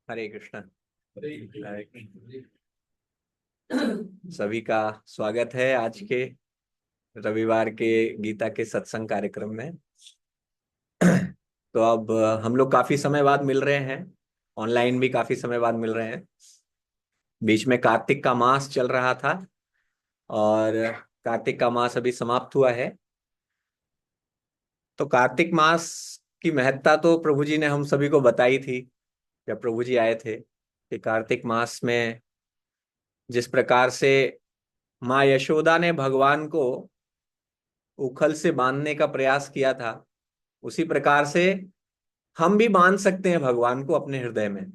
हरे कृष्णा। हरे कृष्ण। सभी का स्वागत है आज के रविवार के गीता के सत्संग कार्यक्रम में। तो अब हम लोग काफी समय बाद मिल रहे हैं, ऑनलाइन भी काफी समय बाद मिल रहे हैं। बीच में कार्तिक का मास चल रहा था और कार्तिक का मास अभी समाप्त हुआ है। तो कार्तिक मास की महत्ता तो प्रभु जी ने हम सभी को बताई थी जब प्रभु जी आए थे कि कार्तिक मास में जिस प्रकार से माँ यशोदा ने भगवान को उखल से बांधने का प्रयास किया था, उसी प्रकार से हम भी बांध सकते हैं भगवान को अपने हृदय में।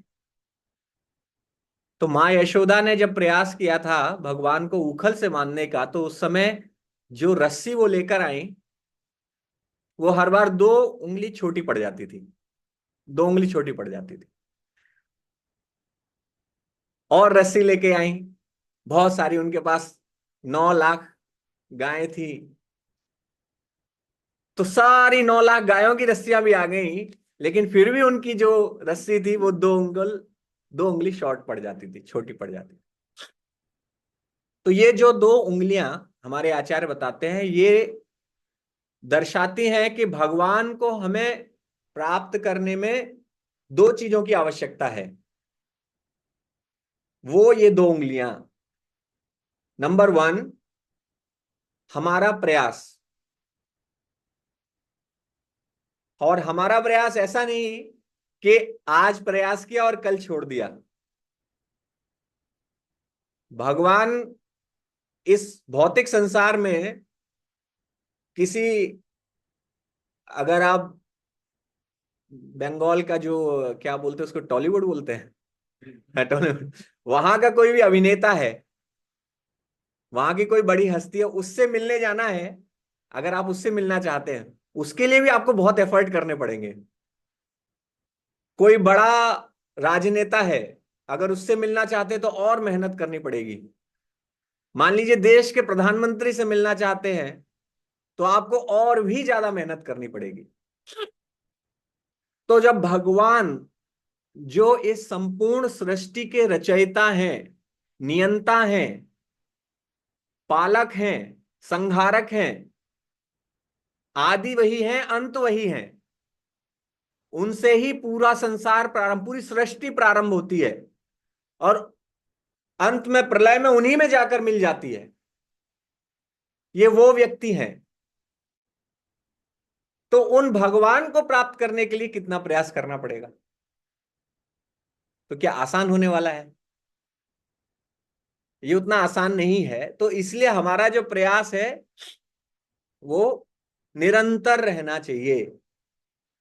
तो माँ यशोदा ने जब प्रयास किया था भगवान को उखल से बांधने का, तो उस समय जो रस्सी वो लेकर आई वो हर बार 2 उंगली छोटी पड़ जाती थी, 2 उंगली छोटी पड़ जाती थी। और रस्सी लेके आई, बहुत सारी, उनके पास 9 लाख गायें थी, तो सारी 9 लाख गायों की रस्सियां भी आ गई, लेकिन फिर भी उनकी जो रस्सी थी वो 2 उंगली शॉर्ट पड़ जाती थी, छोटी पड़ जाती थी। तो ये जो 2 उंगलियां हमारे आचार्य बताते हैं, ये दर्शाती हैं कि भगवान को हमें प्राप्त करने में 2 चीजों की आवश्यकता है। वो ये 2 उंगलियां, नंबर 1 हमारा प्रयास, और हमारा प्रयास ऐसा नहीं कि आज प्रयास किया और कल छोड़ दिया। भगवान इस भौतिक संसार में किसी, अगर आप बंगाल का जो क्या बोलते हैं उसको, टॉलीवुड बोलते हैं, हाँ, टॉलीवुड, वहां का कोई भी अभिनेता है, वहां की कोई बड़ी हस्ती है, उससे मिलने जाना है, अगर आप उससे मिलना चाहते हैं उसके लिए भी आपको बहुत एफर्ट करने पड़ेंगे। कोई बड़ा राजनेता है, अगर उससे मिलना चाहते हैं तो और मेहनत करनी पड़ेगी। मान लीजिए देश के प्रधानमंत्री से मिलना चाहते हैं तो आपको और भी ज्यादा मेहनत करनी पड़ेगी। तो जब भगवान, जो इस संपूर्ण सृष्टि के रचयिता हैं, नियंता हैं, पालक हैं, संहारक हैं, आदि वही हैं, अंत वही हैं, उनसे ही पूरा संसार प्रारंभ, पूरी सृष्टि प्रारंभ होती है और अंत में प्रलय में उन्हीं में जाकर मिल जाती है। ये वो व्यक्ति हैं। तो उन भगवान को प्राप्त करने के लिए कितना प्रयास करना पड़ेगा? तो क्या आसान होने वाला है? ये उतना आसान नहीं है। तो इसलिए हमारा जो प्रयास है वो निरंतर रहना चाहिए।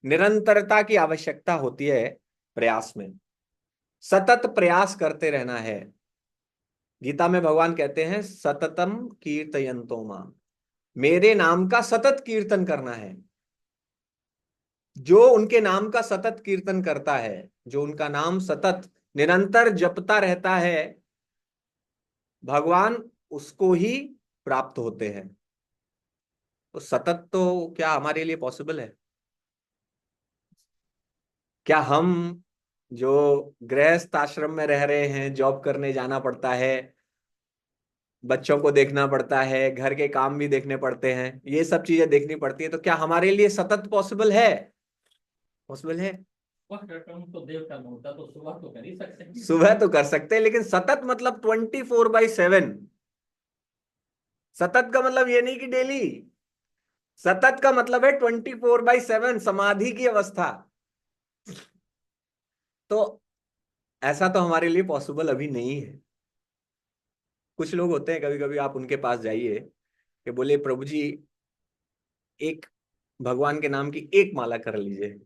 निरंतरता की आवश्यकता होती है प्रयास में, सतत प्रयास करते रहना है। गीता में भगवान कहते हैं सततम कीर्तयन्तो मां, मेरे नाम का सतत कीर्तन करना है। जो उनके नाम का सतत कीर्तन करता है, जो उनका नाम सतत निरंतर जपता रहता है, भगवान उसको ही प्राप्त होते हैं। तो सतत तो क्या हमारे लिए पॉसिबल है? क्या हम जो गृहस्थ आश्रम में रह रहे हैं, जॉब करने जाना पड़ता है, बच्चों को देखना पड़ता है, घर के काम भी देखने पड़ते हैं, ये सब चीजें देखनी पड़ती है, तो क्या हमारे लिए सतत पॉसिबल है? पॉसिबल है? तो देव का होता तो सुबह तो कर ही सकते हैं। सुबह तो कर सकते हैं, लेकिन सतत मतलब 24/7। सतत का मतलब ये नहीं कि डेली, सतत का मतलब है 24/7 समाधि की अवस्था। तो ऐसा तो हमारे लिए पॉसिबल अभी नहीं है। कुछ लोग होते हैं, कभी कभी आप उनके पास जाइए कि बोले प्रभु जी एक भगवान के नाम की एक माला कर लीजिए,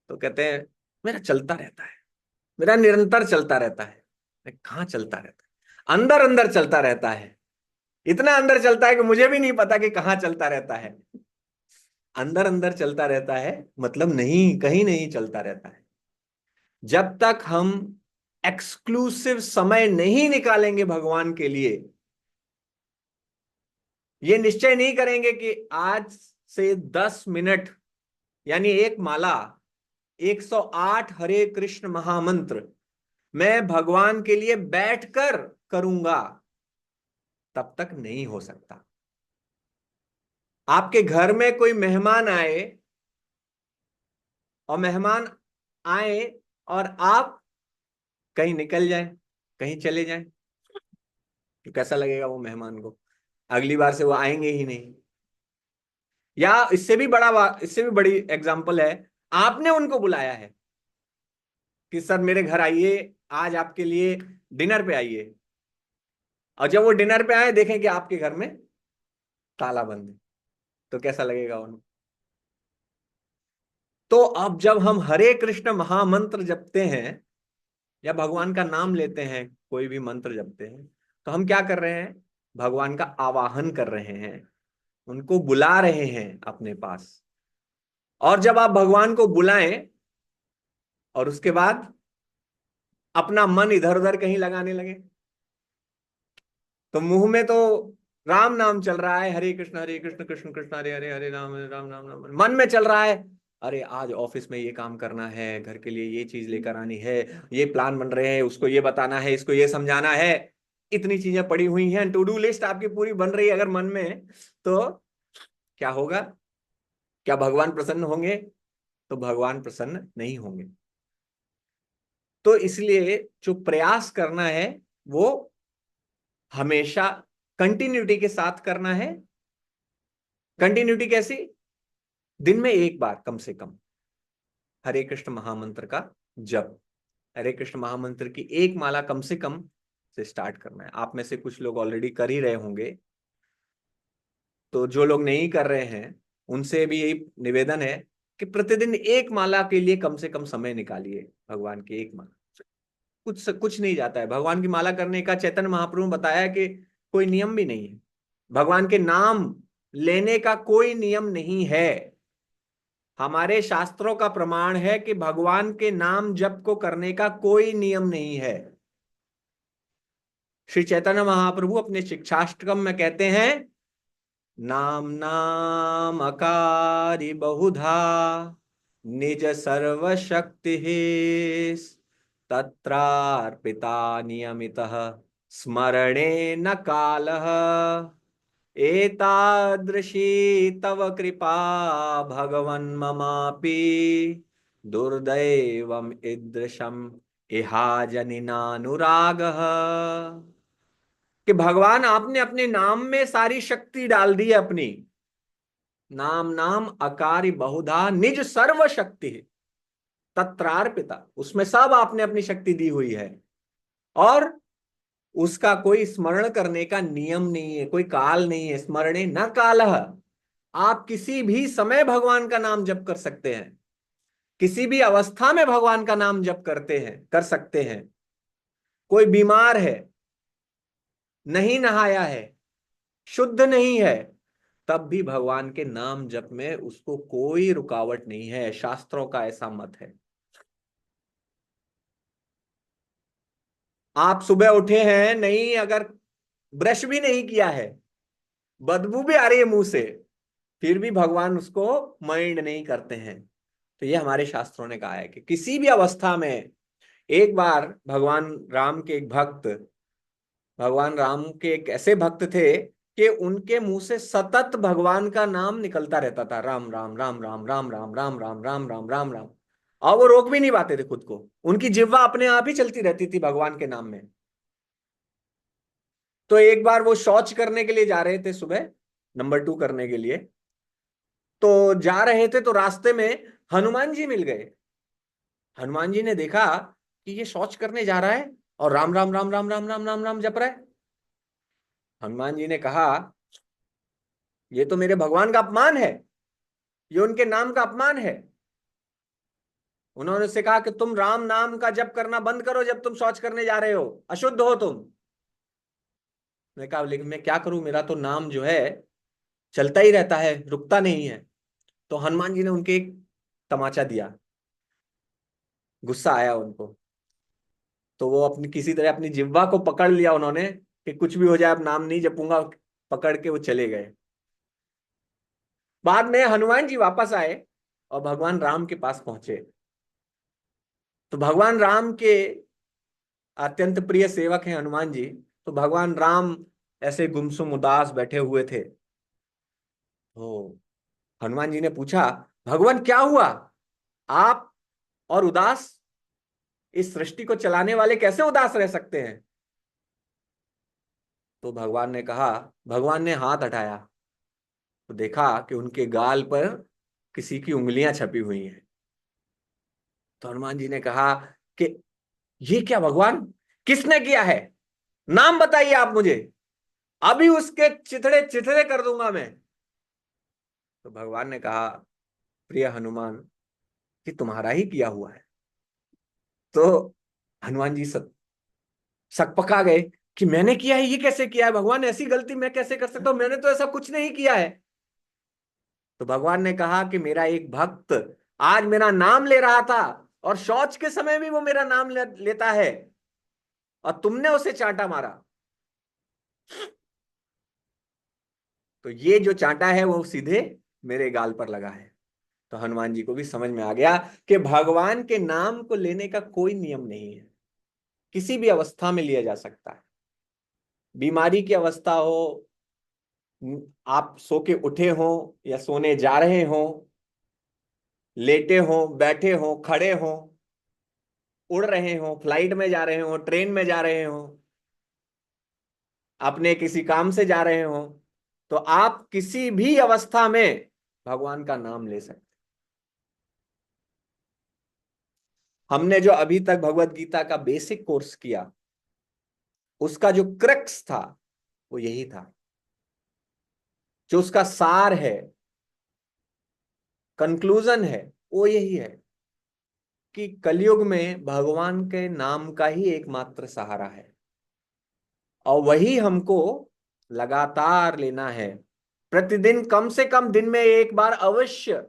तो कहते हैं मेरा चलता रहता है, मेरा निरंतर चलता रहता है। कहाँ चलता रहता है? अंदर अंदर चलता रहता है। इतना अंदर चलता है कि मुझे भी नहीं पता कि कहाँ चलता रहता है। अंदर अंदर चलता रहता है मतलब नहीं, कहीं नहीं चलता रहता है। जब तक हम एक्सक्लूसिव समय नहीं निकालेंगे भगवान के लिए, ये निश्चय नहीं करेंगे कि आज से 10 मिनट, यानी एक माला 108 हरे कृष्ण महामंत्र मैं भगवान के लिए बैठकर करूंगा, तब तक नहीं हो सकता। आपके घर में कोई मेहमान आए, और मेहमान आए और आप कहीं निकल जाए, कहीं चले जाए, तो कैसा लगेगा वो मेहमान को? अगली बार से वो आएंगे ही नहीं। या इससे भी बड़ी एग्जाम्पल है, आपने उनको बुलाया है कि सर मेरे घर आइए, आज आपके लिए डिनर पे आइए, और जब वो डिनर पे आए देखें कि आपके घर में ताला बंद है, तो कैसा लगेगा उनको? तो अब जब हम हरे कृष्ण महामंत्र जपते हैं या भगवान का नाम लेते हैं, कोई भी मंत्र जपते हैं, तो हम क्या कर रहे हैं? भगवान का आवाहन कर रहे हैं, उनको बुला रहे हैं अपने पास। और जब आप भगवान को बुलाएं और उसके बाद अपना मन इधर उधर कहीं लगाने लगे, तो मुंह में तो राम नाम चल रहा है, हरे कृष्ण कृष्ण कृष्ण हरे हरे, हरे राम राम राम, मन में चल रहा है अरे आज ऑफिस में ये काम करना है, घर के लिए ये चीज लेकर आनी है, ये प्लान बन रहे हैं, उसको ये बताना है, इसको ये समझाना है, इतनी चीजें पड़ी हुई हैं, टू डू लिस्ट आपकी पूरी बन रही है अगर मन में, तो क्या होगा? क्या भगवान प्रसन्न होंगे? तो भगवान प्रसन्न नहीं होंगे। तो इसलिए जो प्रयास करना है वो हमेशा कंटिन्यूटी के साथ करना है। कंटिन्यूटी कैसी? दिन में एक बार कम से कम हरे कृष्ण महामंत्र का जप, हरे कृष्ण महामंत्र की एक माला कम से कम से स्टार्ट करना है। आप में से कुछ लोग ऑलरेडी कर ही रहे होंगे, तो जो लोग नहीं कर रहे हैं उनसे भी यही निवेदन है कि प्रतिदिन एक माला के लिए कम से कम समय निकालिए। भगवान की एक माला, कुछ नहीं जाता है। भगवान की माला करने का चैतन्य महाप्रभु ने बताया कि कोई नियम भी नहीं है, भगवान के नाम लेने का कोई नियम नहीं है। हमारे शास्त्रों का प्रमाण है कि भगवान के नाम जप को करने का कोई नियम नहीं है। श्री चैतन्य महाप्रभु अपने शिक्षाष्टकम में कहते हैं, नाम नाम अकारी बहुधा निज सर्वशक्ति तत्रार्पिता नियमितः स्मरणे न कालः एतादृशी तव कृपा भगवन् ममापि दुर्दैवम् ईदृशम् इहाजनिनानुरागः। कि भगवान आपने अपने नाम में सारी शक्ति डाल दी है अपनी। नाम नाम अकारी बहुधा निज सर्व शक्ति तत्रार्पिता, उसमें सब आपने अपनी शक्ति दी हुई है, और उसका कोई स्मरण करने का नियम नहीं है, कोई काल नहीं है। स्मरणे न कालः, आप किसी भी समय भगवान का नाम जप कर सकते हैं, किसी भी अवस्था में भगवान का नाम जप करते हैं, कर सकते हैं। कोई बीमार है, नहीं नहाया है, शुद्ध नहीं है, तब भी भगवान के नाम जप में उसको कोई रुकावट नहीं है। शास्त्रों का ऐसा मत है। आप सुबह उठे हैं, नहीं अगर ब्रश भी नहीं किया है, बदबू भी आ रही है मुंह से, फिर भी भगवान उसको माइंड नहीं करते हैं। तो ये हमारे शास्त्रों ने कहा है कि किसी भी अवस्था में, एक बार भगवान राम के एक ऐसे भक्त थे कि उनके मुंह से सतत भगवान का नाम निकलता रहता था, राम राम राम राम राम राम राम राम राम राम राम राम, और वो रोक भी नहीं पाते थे खुद को, उनकी जिह्वा अपने आप ही चलती रहती थी भगवान के नाम में। तो एक बार वो शौच करने के लिए जा रहे थे सुबह, नंबर 2 करने के लिए, तो जा रहे थे तो रास्ते में हनुमान जी मिल गए। हनुमान जी ने देखा कि ये शौच करने जा रहा है और राम राम राम राम राम राम राम राम जप रहा है। हनुमान जी ने कहा, ये तो मेरे भगवान का अपमान है, ये उनके नाम का अपमान है। उन्होंने उससे कहा कि तुम राम नाम का जप करना बंद करो जब तुम शौच करने जा रहे हो, अशुद्ध हो तुम। मैं कहा लेकिन मैं क्या करूं, मेरा तो नाम जो है चलता ही रहता है, रुकता नहीं है। तो हनुमान जी ने उनके एक तमाचा दिया, गुस्सा आया उनको, तो वो अपनी किसी तरह अपनी जिह्वा को पकड़ लिया उन्होंने कि कुछ भी हो जाए अब नाम नहीं जपूंगा, पकड़ के वो चले गए। बाद में हनुमान जी वापस आए और भगवान राम के पास पहुंचे तो भगवान राम के अत्यंत प्रिय सेवक हैं हनुमान जी। तो भगवान राम ऐसे गुमसुम उदास बैठे हुए थे। तो हनुमान जी ने पूछा, भगवान क्या हुआ? आप और उदास, इस सृष्टि को चलाने वाले कैसे उदास रह सकते हैं? तो भगवान ने कहा, भगवान ने हाथ हटाया तो देखा कि उनके गाल पर किसी की उंगलियां छपी हुई हैं। तो हनुमान जी ने कहा कि ये क्या भगवान, किसने किया है? नाम बताइए आप मुझे, अभी उसके चिथड़े चिथड़े कर दूंगा मैं। तो भगवान ने कहा, प्रिय हनुमान, कि तुम्हारा ही किया हुआ है। तो हनुमान जी सकपका गए कि मैंने किया है, ये कैसे किया है भगवान? ऐसी गलती मैं कैसे कर सकता हूं? मैंने तो ऐसा कुछ नहीं किया है। तो भगवान ने कहा कि मेरा एक भक्त आज मेरा नाम ले रहा था, और शौच के समय भी वो मेरा नाम लेता है, और तुमने उसे चांटा मारा। तो ये जो चांटा है वो सीधे मेरे गाल पर लगा है। तो हनुमान जी को भी समझ में आ गया कि भगवान के नाम को लेने का कोई नियम नहीं है, किसी भी अवस्था में लिया जा सकता है। बीमारी की अवस्था हो, आप सो के उठे हो या सोने जा रहे हो, लेटे हो, बैठे हो, खड़े हो, उड़ रहे हो, फ्लाइट में जा रहे हो, ट्रेन में जा रहे हो, अपने किसी काम से जा रहे हो, तो आप किसी भी अवस्था में भगवान का नाम ले सकते। हमने जो अभी तक भगवत गीता का बेसिक कोर्स किया, उसका जो क्रक्स था वो यही था, जो उसका सार है, कंक्लूजन है, वो यही है कि कलयुग में भगवान के नाम का ही एकमात्र सहारा है, और वही हमको लगातार लेना है। प्रतिदिन कम से कम दिन में एक बार अवश्य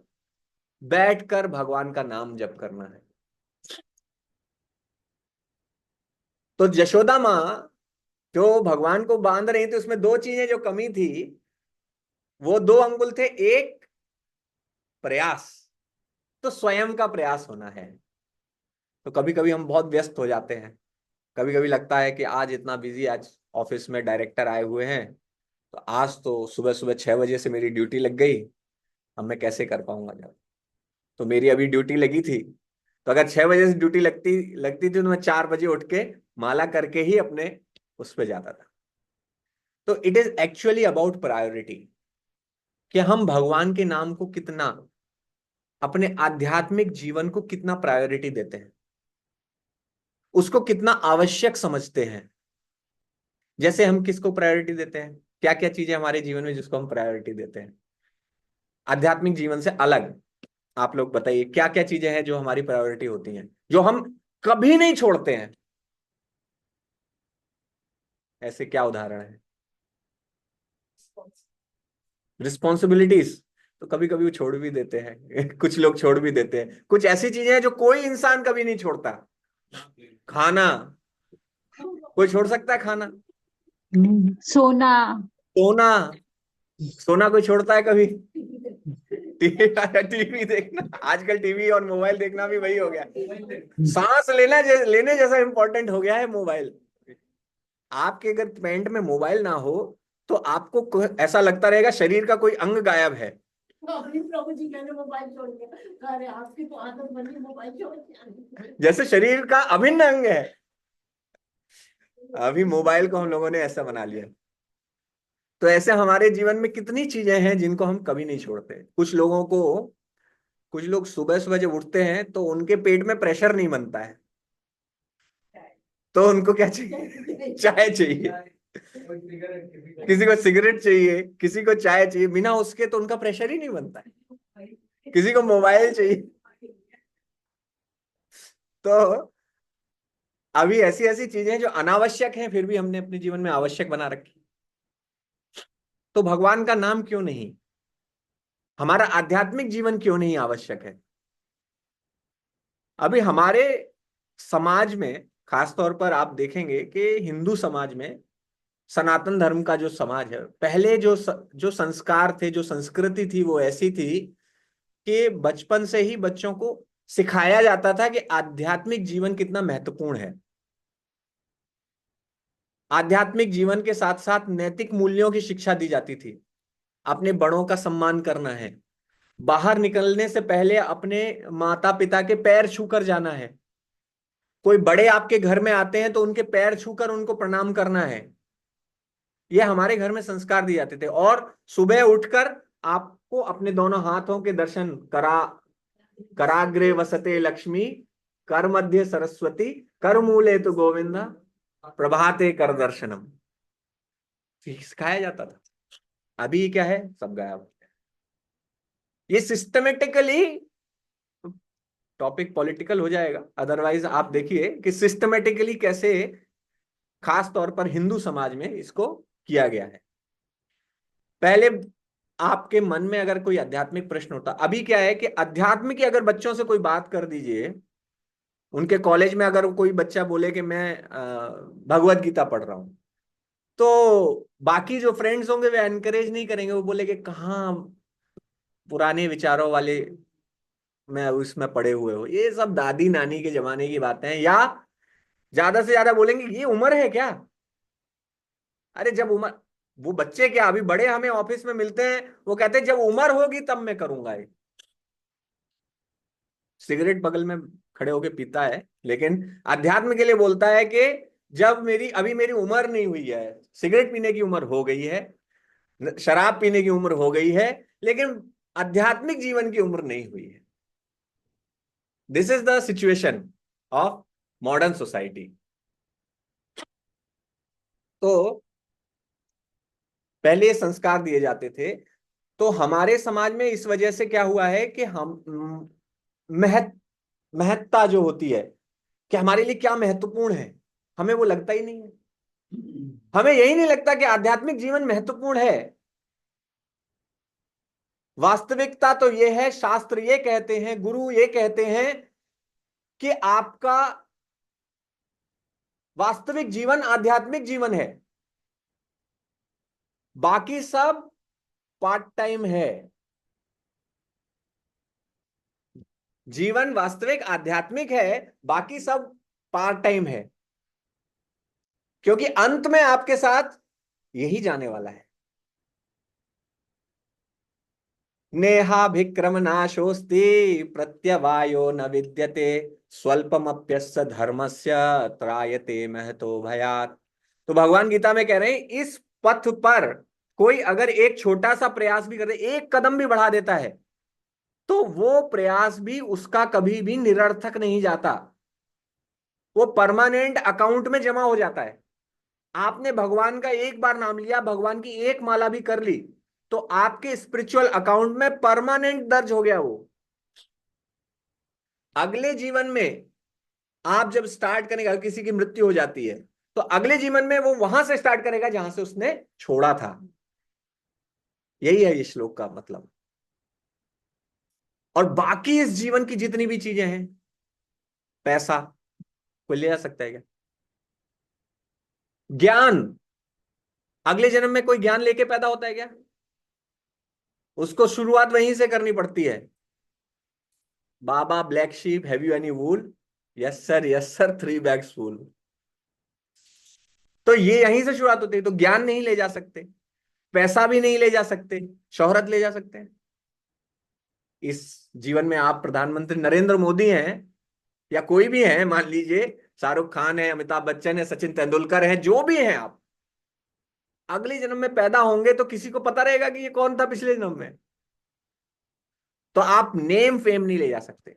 बैठकर भगवान का नाम जप करना है। तो यशोदा माँ जो भगवान को बांध रही थी, उसमें दो चीजें जो कमी थी, वो दो अंगुल थे। एक, प्रयास, तो स्वयं का प्रयास होना है। तो कभी कभी हम बहुत व्यस्त हो जाते हैं, कभी कभी लगता है कि आज इतना बिजी, आज ऑफिस में डायरेक्टर आए हुए हैं, तो आज तो सुबह सुबह 6 बजे से मेरी ड्यूटी लग गई, अब मैं कैसे कर पाऊंगा जब। तो मेरी अभी ड्यूटी लगी थी, तो अगर 6 बजे से ड्यूटी लगती लगती थी तो मैं 4 बजे उठ के माला करके ही अपने उस पर जाता था। तो it is actually about priority, कि हम भगवान के नाम को कितना, अपने आध्यात्मिक जीवन को कितना प्रायोरिटी देते हैं, उसको कितना आवश्यक समझते हैं। जैसे हम किसको प्रायोरिटी देते हैं, क्या क्या चीजें हमारे जीवन में जिसको हम प्रायोरिटी देते हैं आध्यात्मिक जीवन से अलग? आप लोग बताइए, क्या क्या चीजें हैं जो हमारी प्रायोरिटी होती हैं, जो हम कभी नहीं छोड़ते हैं? ऐसे क्या उदाहरण है? रिस्पॉन्सिबिलिटीज, तो कभी कभी वो छोड़ भी देते हैं कुछ लोग छोड़ भी देते हैं। कुछ ऐसी चीजें हैं जो कोई इंसान कभी नहीं छोड़ता। खाना, कोई छोड़ सकता है खाना? सोना। सोना, सोना कोई छोड़ता है कभी? टीवी, टीवी देखना, आजकल टीवी और मोबाइल देखना भी वही हो गया। सांस लेने जैसा इंपॉर्टेंट हो गया है मोबाइल। आपके अगर पैंट में मोबाइल ना हो तो आपको ऐसा लगता रहेगा शरीर का कोई अंग गायब है। प्रभु जी मैंने मोबाइल छोड़ दिया, अरे आपकी तो आदत बनी मोबाइल छोड़, जैसे शरीर का अभिन्न अंग है। अभी मोबाइल को हम लोगों ने ऐसा बना लिया। तो ऐसे हमारे जीवन में कितनी चीजें हैं जिनको हम कभी नहीं छोड़ते। कुछ लोग सुबह सुबह जब उठते हैं तो उनके पेट में प्रेशर नहीं बनता है, तो उनको क्या चाहिए? चाय चाहिए। किसी को सिगरेट चाहिए, किसी को चाय चाहिए, बिना उसके तो उनका प्रेशर ही नहीं बनता है। किसी को मोबाइल चाहिए। तो अभी ऐसी ऐसी चीजें जो अनावश्यक हैं फिर भी हमने अपने जीवन में आवश्यक बना रखी। तो भगवान का नाम क्यों नहीं, हमारा आध्यात्मिक जीवन क्यों नहीं आवश्यक है? अभी हमारे समाज में खास तौर पर आप देखेंगे कि हिंदू समाज में, सनातन धर्म का जो समाज है, पहले जो संस्कार थे, जो संस्कृति थी, वो ऐसी थी कि बचपन से ही बच्चों को सिखाया जाता था कि आध्यात्मिक जीवन कितना महत्वपूर्ण है। आध्यात्मिक जीवन के साथ साथ नैतिक मूल्यों की शिक्षा दी जाती थी। अपने बड़ों का सम्मान करना है, बाहर निकलने से पहले अपने माता पिता के पैर छूकर जाना है, कोई बड़े आपके घर में आते हैं तो उनके पैर छूकर उनको प्रणाम करना है। ये हमारे घर में संस्कार दिए जाते थे। और सुबह उठकर आपको अपने दोनों हाथों के दर्शन कराग्रे वसते लक्ष्मी, कर मध्य सरस्वती, कर मूले तो गोविंदा, प्रभाते कर दर्शनम। सिखाया जाता था। अभी क्या है, सब गायब। ये सिस्टमेटिकली, टॉपिक पॉलिटिकल हो जाएगा, अदरवाइज आप देखिए कि सिस्टमेटिकली कैसे खास तौर पर हिंदू समाज में इसको किया गया है। पहले आपके मन में अगर कोई आध्यात्मिक प्रश्न होता, अभी क्या है कि अध्यात्म की अगर बच्चों से कोई बात कर दीजिए, उनके कॉलेज में अगर कोई बच्चा बोले कि मैं भगवत गीता पढ़ रहा हूं, तो बाकी जो फ्रेंड्स होंगे वे एनकरेज नहीं करेंगे, वो बोले कि कहाँ पुराने विचारों वाले में उसमें पड़े हुए हो, ये सब दादी नानी के जमाने की बातें हैं। या ज्यादा से ज्यादा बोलेंगे ये उम्र है क्या। अरे जब उम्र, वो बच्चे क्या, अभी बड़े हमें ऑफिस में मिलते हैं, वो कहते हैं जब उम्र होगी तब मैं करूंगा ये। सिगरेट बगल में खड़े होके पीता है, लेकिन अध्यात्म के लिए बोलता है कि जब अभी मेरी उम्र नहीं हुई है, सिगरेट पीने की उम्र हो गई है, शराब पीने की उम्र हो गई है, लेकिन आध्यात्मिक जीवन की उम्र नहीं हुई है। This is the situation of modern society. तो पहले ये संस्कार दिए जाते थे। तो हमारे समाज में इस वजह से क्या हुआ है कि हम महत्ता जो होती है कि हमारे लिए क्या महत्वपूर्ण है, हमें वो लगता ही नहीं है। हमें यही नहीं लगता कि आध्यात्मिक जीवन महत्वपूर्ण है। वास्तविकता तो ये है, शास्त्र ये कहते हैं, गुरु ये कहते हैं कि आपका वास्तविक जीवन आध्यात्मिक जीवन है, बाकी सब पार्ट टाइम है। जीवन वास्तविक आध्यात्मिक है, बाकी सब पार्ट टाइम है, क्योंकि अंत में आपके साथ यही जाने वाला है। नेहाभिक्रम नाशोस्ति प्रत्यवायो न विद्यते, स्वल्पमप्यस्य धर्मस्य त्रायते महतो भयात्। तो भगवान गीता में कह रहे हैं इस पथ पर कोई अगर एक छोटा सा प्रयास भी करे, एक कदम भी बढ़ा देता है, तो वो प्रयास भी उसका कभी भी निरर्थक नहीं जाता, वो परमानेंट अकाउंट में जमा हो जाता है। आपने भगवान का एक बार नाम लिया, भगवान की एक माला भी कर ली, तो आपके स्पिरिचुअल अकाउंट में परमानेंट दर्ज हो गया वो। अगले जीवन में आप जब स्टार्ट करेंगे, अगर किसी की मृत्यु हो जाती है तो अगले जीवन में वो वहां से स्टार्ट करेगा जहां से उसने छोड़ा था। यही है इस श्लोक का मतलब। और बाकी इस जीवन की जितनी भी चीजें हैं, पैसा कोई ले जा सकता है क्या? ज्ञान, अगले जन्म में कोई ज्ञान लेके पैदा होता है क्या? उसको शुरुआत वहीं से करनी पड़ती है। बाबा black sheep, have you any wool? Yes sir, yes sir, 3 bags full. तो ये यहीं से शुरुआत होती है। तो ज्ञान नहीं ले जा सकते, पैसा भी नहीं ले जा सकते, शोहरत ले जा सकते हैं। इस जीवन में आप प्रधानमंत्री नरेंद्र मोदी हैं या कोई भी हैं, मान लीजिए शाहरुख खान है, अमिताभ बच्चन है, सचिन तेंदुलकर है, जो भी हैं आप, अगले जन्म में पैदा होंगे तो किसी को पता रहेगा कि ये कौन था पिछले जन्म में। तो आप नेम फेम नहीं ले जा सकते,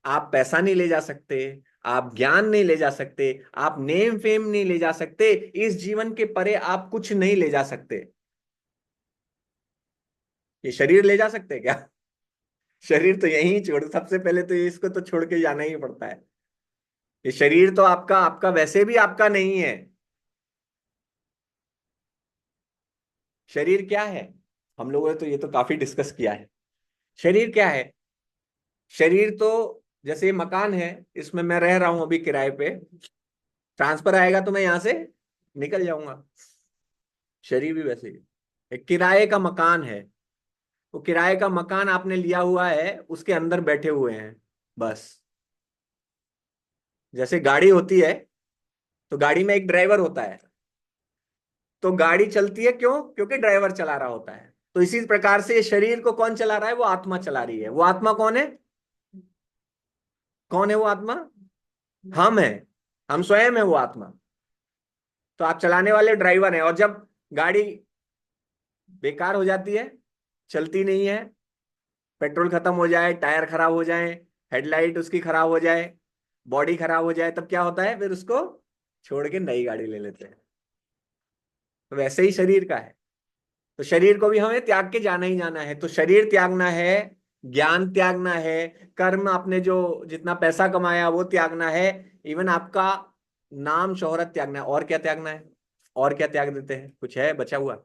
आप पैसा नहीं ले जा सकते, आप ज्ञान नहीं ले जा सकते, आप नेम फेम नहीं ले जा सकते, इस जीवन के परे आप कुछ नहीं ले जा सकते। ये शरीर ले जा सकते क्या? शरीर तो यहीं छोड़, सबसे पहले तो इसको तो छोड़ के जाना ही पड़ता है। ये शरीर तो आपका आपका वैसे भी आपका नहीं है। शरीर क्या है, हम लोगों ने तो ये तो काफी डिस्कस किया है। शरीर क्या है? शरीर तो जैसे ये मकान है, इसमें मैं रह रहा हूं अभी किराए पे, ट्रांसफर आएगा तो मैं यहां से निकल जाऊंगा। शरीर भी वैसे ही एक किराए का मकान है। वो किराए का मकान आपने लिया हुआ है, उसके अंदर बैठे हुए हैं, बस। जैसे गाड़ी होती है तो गाड़ी में एक ड्राइवर होता है, तो गाड़ी चलती है क्यों? क्योंकि ड्राइवर चला रहा होता है। तो इसी प्रकार से ये शरीर को कौन चला रहा है? वो आत्मा चला रही है। वो आत्मा कौन है? कौन है वो आत्मा? हम है, हम स्वयं है वो आत्मा। तो आप चलाने वाले ड्राइवर हैं, और जब गाड़ी बेकार हो जाती है, चलती नहीं है, पेट्रोल खत्म हो जाए, टायर खराब हो जाए, हेडलाइट उसकी खराब हो जाए, बॉडी खराब हो जाए, तब क्या होता है? फिर उसको छोड़ के नई गाड़ी ले लेते हैं। तो वैसे ही शरीर का है। तो शरीर को भी हमें त्याग के जाना ही जाना है। तो शरीर त्यागना है, ज्ञान त्यागना है, कर्म, आपने जो जितना पैसा कमाया वो त्यागना है, इवन आपका नाम शोहरत त्यागना है। और क्या त्यागना है? और क्या त्याग देते हैं? कुछ है बचा हुआ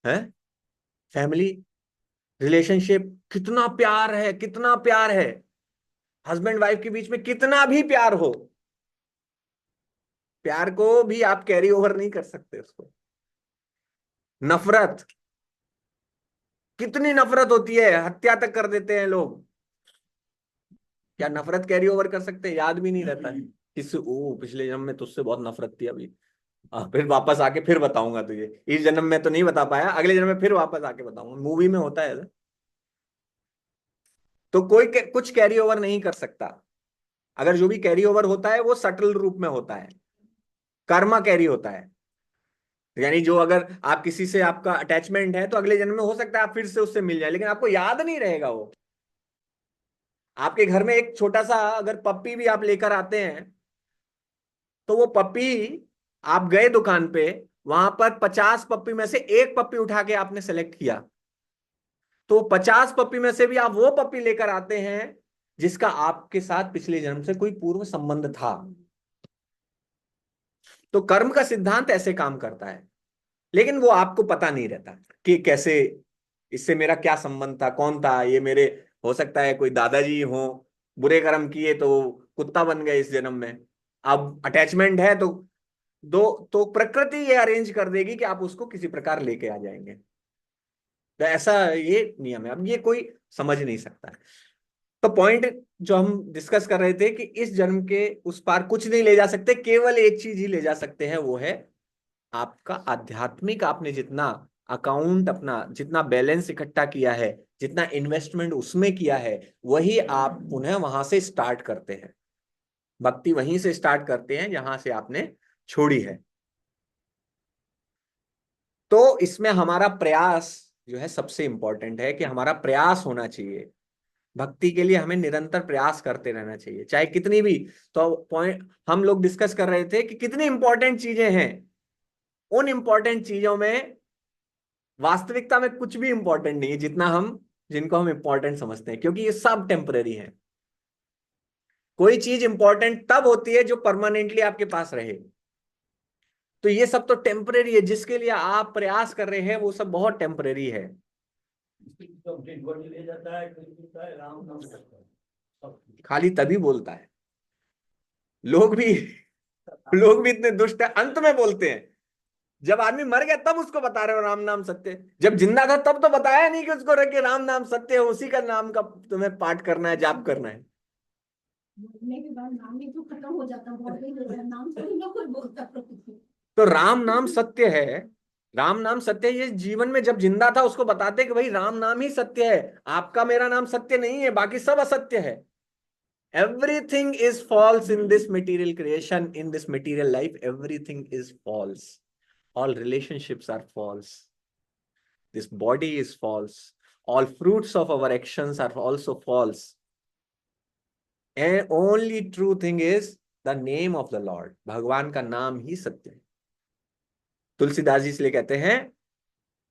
है? फैमिली, रिलेशनशिप, कितना प्यार है, कितना प्यार है हस्बैंड वाइफ के बीच में, कितना भी प्यार हो, प्यार को भी आप कैरी ओवर नहीं कर सकते उसको। नफरत, कितनी नफरत होती है, हत्या तक कर देते हैं लोग। क्या नफरत कैरी ओवर कर सकते हैं? याद भी नहीं रहता है किस, ओ पिछले जन्म में तुझसे बहुत नफरत थी, अभी फिर वापस आके फिर बताऊंगा तुझे, इस जन्म में तो नहीं बता पाया, अगले जन्म में फिर वापस आके बताऊंगा। मूवी में होता है ऐसा। तो कोई कुछ कैरी ओवर नहीं कर सकता। अगर जो भी कैरी ओवर होता है वो सटल रूप में होता है, कर्मा कैरी होता है। यानी जो, अगर आप किसी से आपका अटैचमेंट है तो अगले जन्म में हो सकता है आप फिर से उससे मिल जाए, लेकिन आपको याद नहीं रहेगा वो। आपके घर में एक छोटा सा अगर पप्पी भी आप लेकर आते हैं, तो वो पप्पी, आप गए दुकान पे, वहां पर 50 पप्पी में से एक पप्पी उठा के आपने सेलेक्ट किया, तो 50 पप्पी में से भी आप वो पप्पी लेकर आते हैं जिसका आपके साथ पिछले जन्म से कोई पूर्व संबंध था। तो कर्म का सिद्धांत ऐसे काम करता है, लेकिन वो आपको पता नहीं रहता कि कैसे, इससे मेरा क्या संबंध था, कौन था ये मेरे। हो सकता है कोई दादाजी हो, बुरे कर्म किए तो कुत्ता बन गए इस जन्म में। अब अटैचमेंट है तो तो प्रकृति ये अरेंज कर देगी कि आप उसको किसी प्रकार लेके आ जाएंगे। तो ऐसा ये नियम है, अब ये कोई समझ नहीं सकता। तो पॉइंट जो हम डिस्कस कर रहे थे कि इस जन्म के उस पार कुछ नहीं ले जा सकते, केवल एक चीज ही ले जा सकते हैं, वो है आपका आध्यात्मिक। आपने जितना अकाउंट, अपना जितना बैलेंस इकट्ठा किया है, जितना इन्वेस्टमेंट उसमें किया है, वही आप पुनः वहां से स्टार्ट करते हैं। भक्ति वहीं से स्टार्ट करते हैं जहां से आपने छोड़ी है। तो इसमें हमारा प्रयास जो है सबसे इंपॉर्टेंट है, कि हमारा प्रयास होना चाहिए। भक्ति के लिए हमें निरंतर प्रयास करते रहना चाहिए, चाहे कितनी भी। तो पॉइंट हम लोग डिस्कस कर रहे थे कि कितनी इंपॉर्टेंट चीजें हैं। उन इंपॉर्टेंट चीजों में वास्तविकता में कुछ भी इंपॉर्टेंट नहीं है जितना हम, जिनको हम इंपॉर्टेंट समझते हैं, क्योंकि ये सब टेम्पररी है। कोई चीज इंपॉर्टेंट तब होती है जो परमानेंटली आपके पास रहे। तो ये सब तो टेम्पररी है, जिसके लिए आप प्रयास कर रहे हैं वो सब बहुत टेम्पररी है। तो डेड बॉडी ले जाता है, कोई बोलता है राम नाम करता है, सब खाली तभी बोलता है। लोग भी लोग भी इतने दुष्ट है, अंत में बोलते हैं। जब आदमी मर गया तब उसको बता रहे हो राम नाम सत्य। जब जिंदा था तब तो बताया नहीं कि उसको रख के राम नाम सत्य है, उसी का नाम का तुम्हें पाठ करना है, जाप करना है। मरने के बाद नाम ही तो खत्म हो जाता, बहुत ही हो जाता, नाम तो ना कोई बोलता। तो राम नाम सत्य है, राम नाम सत्य है। ये जीवन में जब जिंदा था उसको बताते कि भाई राम नाम ही सत्य है, आपका मेरा नाम सत्य नहीं है, बाकी सब असत्य है। Everything is false in this material creation, in this material life, everything is false. All relationships are false, this body is false, all fruits of our actions are also false, and only true thing is the name of the Lord। भगवान का नाम ही सत्य है। तुलसीदास जी इसलिए कहते हैं,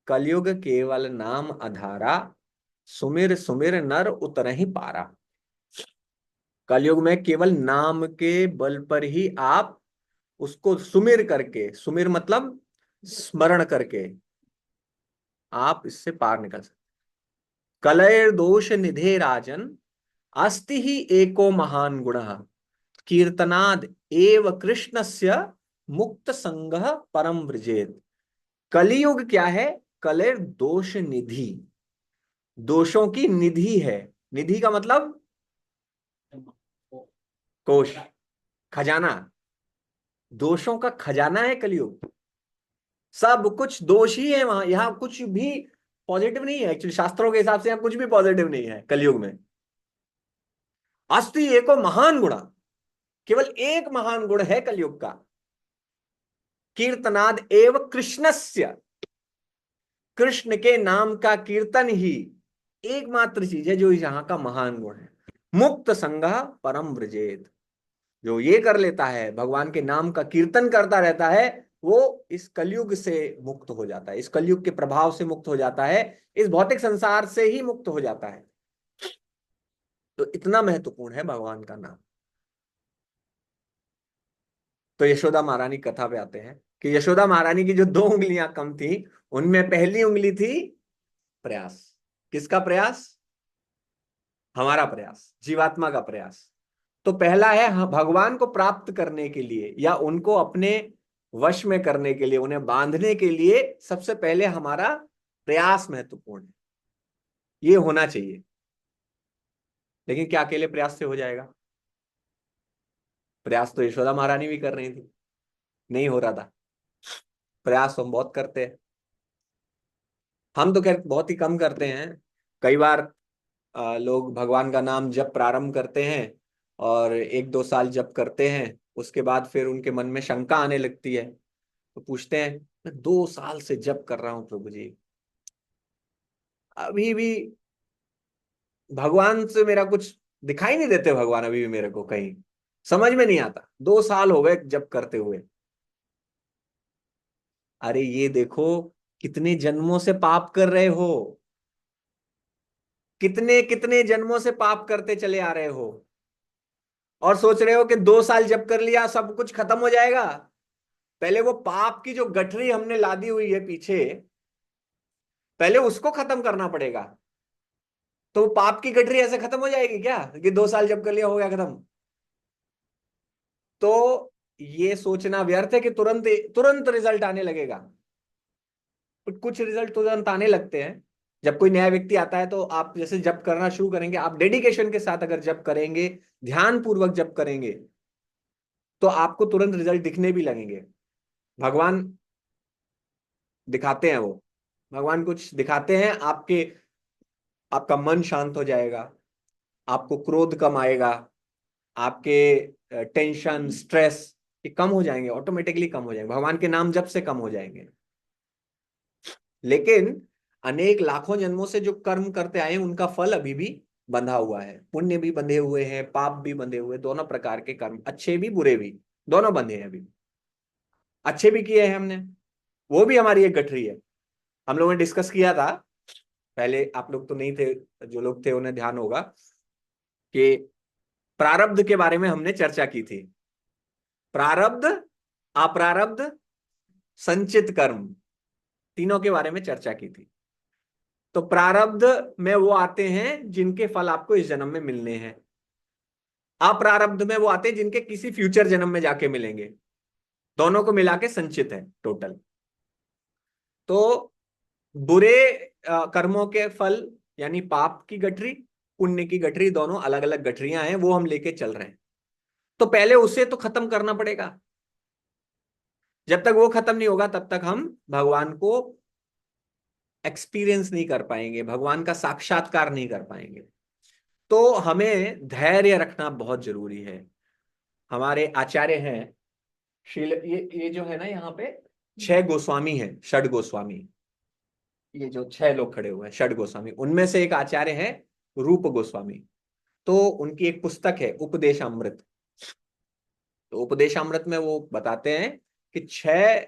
कलयुग केवल नाम आधारा, सुमिर सुमिर नर उतरहि पारा। कलयुग में केवल नाम के बल पर ही आप उसको सुमिर करके, सुमिर मतलब स्मरण करके, आप इससे पार निकल सकते। कलयर दोष निधे राजन, अस्ति ही एको महान गुणः, कीर्तनाद एव कृष्णस्य मुक्त संगः परम व्रजेत। कलियुग क्या है? कलेर दोष निधि, दोषों की निधि है। निधि का मतलब कोश, खजाना, दोषों का खजाना है कलयुग। सब कुछ दोष ही है वहां, यहाँ कुछ भी पॉजिटिव नहीं है। एक्चुअली शास्त्रों के हिसाब से यहाँ कुछ भी पॉजिटिव नहीं है कलयुग में। अस्ति एको महान गुण, केवल एक महान गुण है कलयुग का, कीर्तनाद एव कृष्णस्य, कृष्ण के नाम का कीर्तन ही एकमात्र चीज है जो यहाँ का महान गुण है। मुक्त संगः परम व्रजेत, जो ये कर लेता है, भगवान के नाम का कीर्तन करता रहता है, वो इस कलयुग से मुक्त हो जाता है, इस कलयुग के प्रभाव से मुक्त हो जाता है, इस भौतिक संसार से ही मुक्त हो जाता है। तो इतना महत्वपूर्ण है भगवान का नाम। तो यशोदा महारानी कथा पे आते हैं कि यशोदा महारानी की जो 2 उंगलियां कम थी, उनमें पहली उंगली थी प्रयास। किसका प्रयास? हमारा प्रयास, जीवात्मा का प्रयास। तो पहला है भगवान को प्राप्त करने के लिए या उनको अपने वश में करने के लिए, उन्हें बांधने के लिए सबसे पहले हमारा प्रयास महत्वपूर्ण है, ये होना चाहिए। लेकिन क्या अकेले प्रयास से हो जाएगा? प्रयास तो यशोदा महारानी भी कर रही थी, नहीं हो रहा था। प्रयास हम बहुत करते हैं, हम तो खैर बहुत ही कम करते हैं। कई बार लोग भगवान का नाम जब प्रारंभ करते हैं और 1-2 साल जप करते हैं, उसके बाद फिर उनके मन में शंका आने लगती है, तो पूछते हैं, मैं 2 साल से जप कर रहा हूं प्रभु जी, अभी भी भगवान से मेरा कुछ दिखाई नहीं देते, भगवान अभी भी मेरे को कहीं समझ में नहीं आता, 2 साल हो गए जप करते हुए। अरे ये देखो, कितने जन्मों से पाप कर रहे हो, कितने कितने जन्मों से पाप करते चले आ रहे हो, और सोच रहे हो कि 2 साल जप कर लिया सब कुछ खत्म हो जाएगा। पहले वो पाप की जो गठरी हमने लादी हुई है पीछे, पहले उसको खत्म करना पड़ेगा। तो पाप की गठरी ऐसे खत्म हो जाएगी क्या कि 2 साल जप कर लिया हो गया खत्म? तो ये सोचना व्यर्थ है कि तुरंत तुरंत रिजल्ट आने लगेगा। कुछ रिजल्ट तुरंत आने लगते हैं। जब कोई नया व्यक्ति आता है तो आप जैसे जप करना शुरू करेंगे, आप डेडिकेशन के साथ अगर जप करेंगे, ध्यान पूर्वक जप करेंगे, तो आपको तुरंत रिजल्ट दिखने भी लगेंगे। भगवान दिखाते हैं वो, भगवान कुछ दिखाते हैं, आपका मन शांत हो जाएगा, आपको क्रोध कम आएगा, आपके टेंशन स्ट्रेस ये कम हो जाएंगे, ऑटोमेटिकली कम हो जाएंगे, भगवान के नाम जप से कम हो जाएंगे। लेकिन अनेक लाखों जन्मों से जो कर्म करते आए हैं, उनका फल अभी भी बंधा हुआ है। पुण्य भी बंधे हुए हैं, पाप भी बंधे हुए, दोनों प्रकार के कर्म, अच्छे भी बुरे भी, दोनों बंधे हैं अभी। अच्छे भी किए हैं हमने, वो भी हमारी एक गठरी है। हम लोगों ने डिस्कस किया था पहले, आप लोग तो नहीं थे, जो लोग थे उन्हें ध्यान होगा कि प्रारब्ध के बारे में हमने चर्चा की थी। प्रारब्ध, अप्रारब्ध, संचित कर्म, तीनों के बारे में चर्चा की थी। तो प्रारब्ध में वो आते हैं जिनके फल आपको इस जन्म में मिलने हैं, अप्रारब्ध में वो आते हैं जिनके किसी फ्यूचर जन्म में जाके मिलेंगे। दोनों को मिला के संचित है टोटल। तो बुरे कर्मों के फल यानी पाप की गठरी, पुण्य की गठरी, दोनों अलग अलग गठरियां हैं, वो हम लेके चल रहे हैं। तो पहले उसे तो खत्म करना पड़ेगा। जब तक वो खत्म नहीं होगा तब तक हम भगवान को एक्सपीरियंस नहीं कर पाएंगे, भगवान का साक्षात्कार नहीं कर पाएंगे। तो हमें धैर्य रखना बहुत जरूरी है। हमारे आचार्य हैं शील, ये जो है ना यहाँ पे 6 गोस्वामी हैं, षड गोस्वामी, ये जो 6 लोग खड़े हुए हैं षड गोस्वामी, उनमें से एक आचार्य है रूप गोस्वामी। तो उनकी एक पुस्तक है उपदेशामृत। तो उपदेशामृत में वो बताते हैं कि 6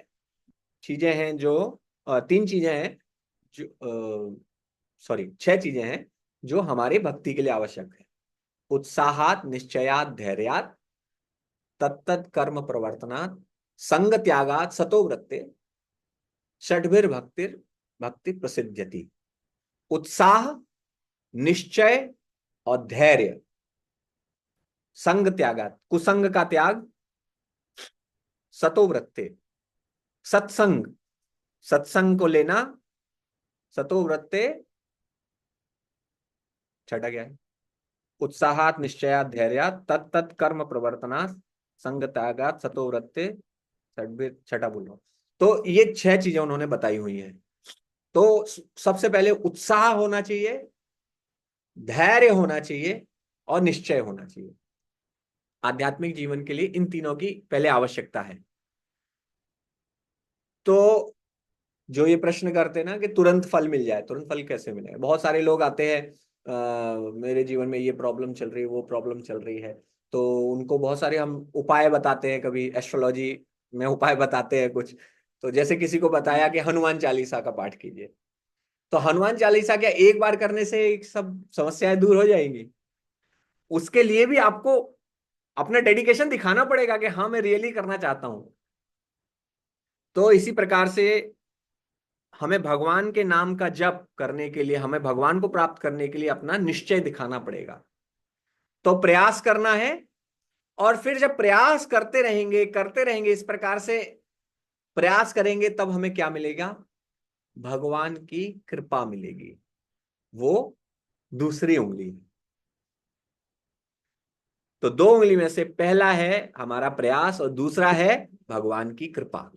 चीजें हैं जो 3 चीजें हैं जो, सॉरी 6 चीजें हैं जो हमारे भक्ति के लिए आवश्यक है। उत्साहात, निश्चयात, धैर्यात, तत्त कर्म प्रवर्तनात्, संग त्यागात, सतो वृत्ते, षड्भिर भक्तिर भक्ति प्रसिद्ध्यति। उत्साह, निश्चय और धैर्य, संग त्यागात, कुसंग का त्याग, सतो वृत्ते, सत्संग, सत्संग को लेना, सतो वृत्ते, छठा क्या है? उत्साहात निश्चयात धैर्यात तत्त कर्म प्रवर्तनात् संग त्यागात सतो वृत्ते छठा बोलो। तो ये 6 चीजें उन्होंने बताई हुई हैं। तो सबसे पहले उत्साह होना चाहिए, धैर्य होना चाहिए और निश्चय होना चाहिए। आध्यात्मिक जीवन के लिए इन तीनों की पहले आवश्यकता है। तो जो ये प्रश्न करते हैं ना कि तुरंत फल मिल जाए, तुरंत फल कैसे मिलेगा? बहुत सारे लोग आते हैं, मेरे जीवन में ये प्रॉब्लम चल रही है, वो प्रॉब्लम चल रही है, तो उनको बहुत सारे हम उपाय बताते हैं, कभी एस्ट्रोलॉजी में उपाय बताते हैं कुछ। तो जैसे किसी को बताया कि हनुमान चालीसा का पाठ कीजिए, तो हनुमान चालीसा क्या एक बार करने से सब समस्याएं दूर हो जाएंगी? उसके लिए भी आपको अपना डेडिकेशन दिखाना पड़ेगा कि हाँ मैं रियली करना चाहता हूं। तो इसी प्रकार से हमें भगवान के नाम का जप करने के लिए, हमें भगवान को प्राप्त करने के लिए अपना निश्चय दिखाना पड़ेगा। तो प्रयास करना है, और फिर जब प्रयास करते रहेंगे इस प्रकार से प्रयास करेंगे, तब हमें क्या मिलेगा? भगवान की कृपा मिलेगी। वो दूसरी उंगली है। तो 2 उंगली में से पहला है हमारा प्रयास और दूसरा है भगवान की कृपा।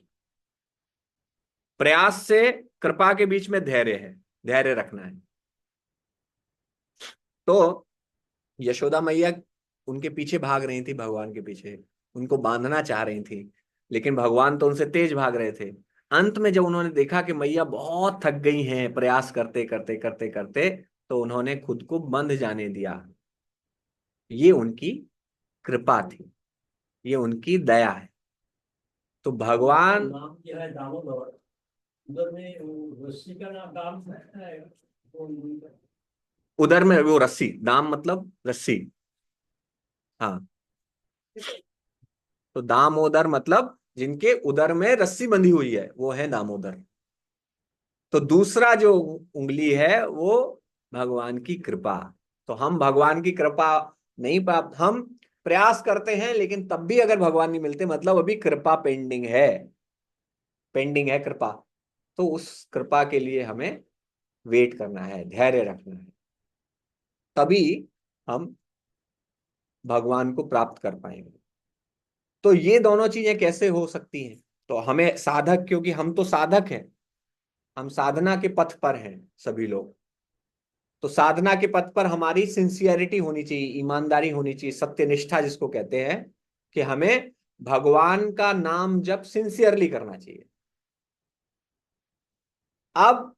प्रयास से कृपा के बीच में धैर्य है, धैर्य रखना है। तो यशोदा मैया उनके पीछे भाग रही थी, भगवान के पीछे उनको बांधना चाह रही थी, लेकिन भगवान तो उनसे तेज भाग रहे थे। अंत में जब उन्होंने देखा कि मैया बहुत थक गई हैं प्रयास करते करते करते करते, तो उन्होंने खुद को बंध जाने दिया। ये उनकी कृपा थी, ये उनकी दया है। तो भगवान, नाम क्या है? दामोदर। उधर में वो रस्सी का नाम दाम है वो। उधर में वो रस्सी, दाम मतलब रस्सी। हाँ, तो दामोदर मतलब जिनके उदर में रस्सी बंधी हुई है, वो है दामोदर। तो दूसरा जो उंगली है वो भगवान की कृपा। तो हम भगवान की कृपा नहीं प्राप्त, हम प्रयास करते हैं लेकिन तब भी अगर भगवान नहीं मिलते, मतलब अभी कृपा पेंडिंग है, पेंडिंग है कृपा। तो उस कृपा के लिए हमें वेट करना है, धैर्य रखना है, तभी हम भगवान को प्राप्त कर पाएंगे। तो ये दोनों चीजें कैसे हो सकती हैं? तो हमें साधक, क्योंकि हम तो साधक हैं, हम साधना के पथ पर हैं सभी लोग। तो साधना के पथ पर हमारी सिंसियरिटी होनी चाहिए, ईमानदारी होनी चाहिए, सत्यनिष्ठा जिसको कहते हैं, कि हमें भगवान का नाम जप सिंसियरली करना चाहिए। अब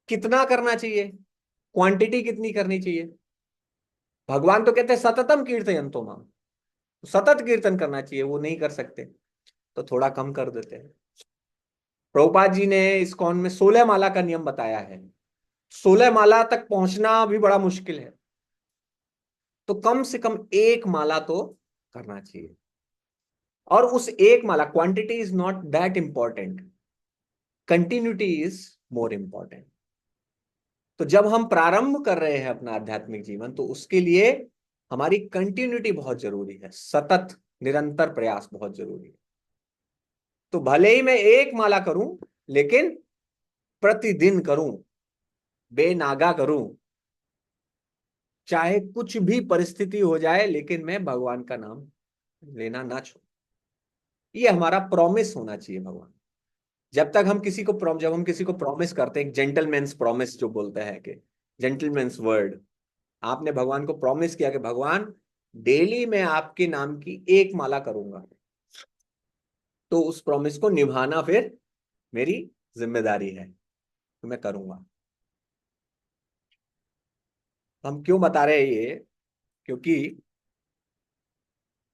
कितना करना चाहिए, क्वांटिटी कितनी करनी चाहिए? भगवान तो कहते हैं सततम कीर्तयन्तो माम, सतत कीर्तन करना चाहिए, वो नहीं कर सकते तो थोड़ा कम कर देते हैं। प्रभुपाद जी ने इस्कॉन में 16 माला का नियम बताया है। 16 माला तक पहुंचना भी बड़ा मुश्किल है, तो कम से कम एक माला तो करना चाहिए। और उस एक माला, quantity is not that important, continuity is more important. तो जब हम प्रारंभ कर रहे हैं अपना आध्यात्मिक जीवन, तो उसके लिए हमारी कंटिन्यूटी बहुत जरूरी है, सतत निरंतर प्रयास बहुत जरूरी है। तो भले ही मैं एक माला करूं, लेकिन प्रतिदिन करूं, बेनागा करूं, चाहे कुछ भी परिस्थिति हो जाए, लेकिन मैं भगवान का नाम लेना ना छोड़ूं। ये हमारा प्रॉमिस होना चाहिए भगवान। जब हम किसी को प्रॉमिस करते हैं, जेंटलमैन्स प्रॉमिस जो बोलते हैं, कि जेंटलमैन्स वर्ड, आपने भगवान को प्रॉमिस किया कि भगवान डेली मैं आपके नाम की एक माला करूंगा, तो उस प्रॉमिस को निभाना फिर मेरी जिम्मेदारी है, तो मैं करूंगा। हम क्यों बता रहे हैं ये? क्योंकि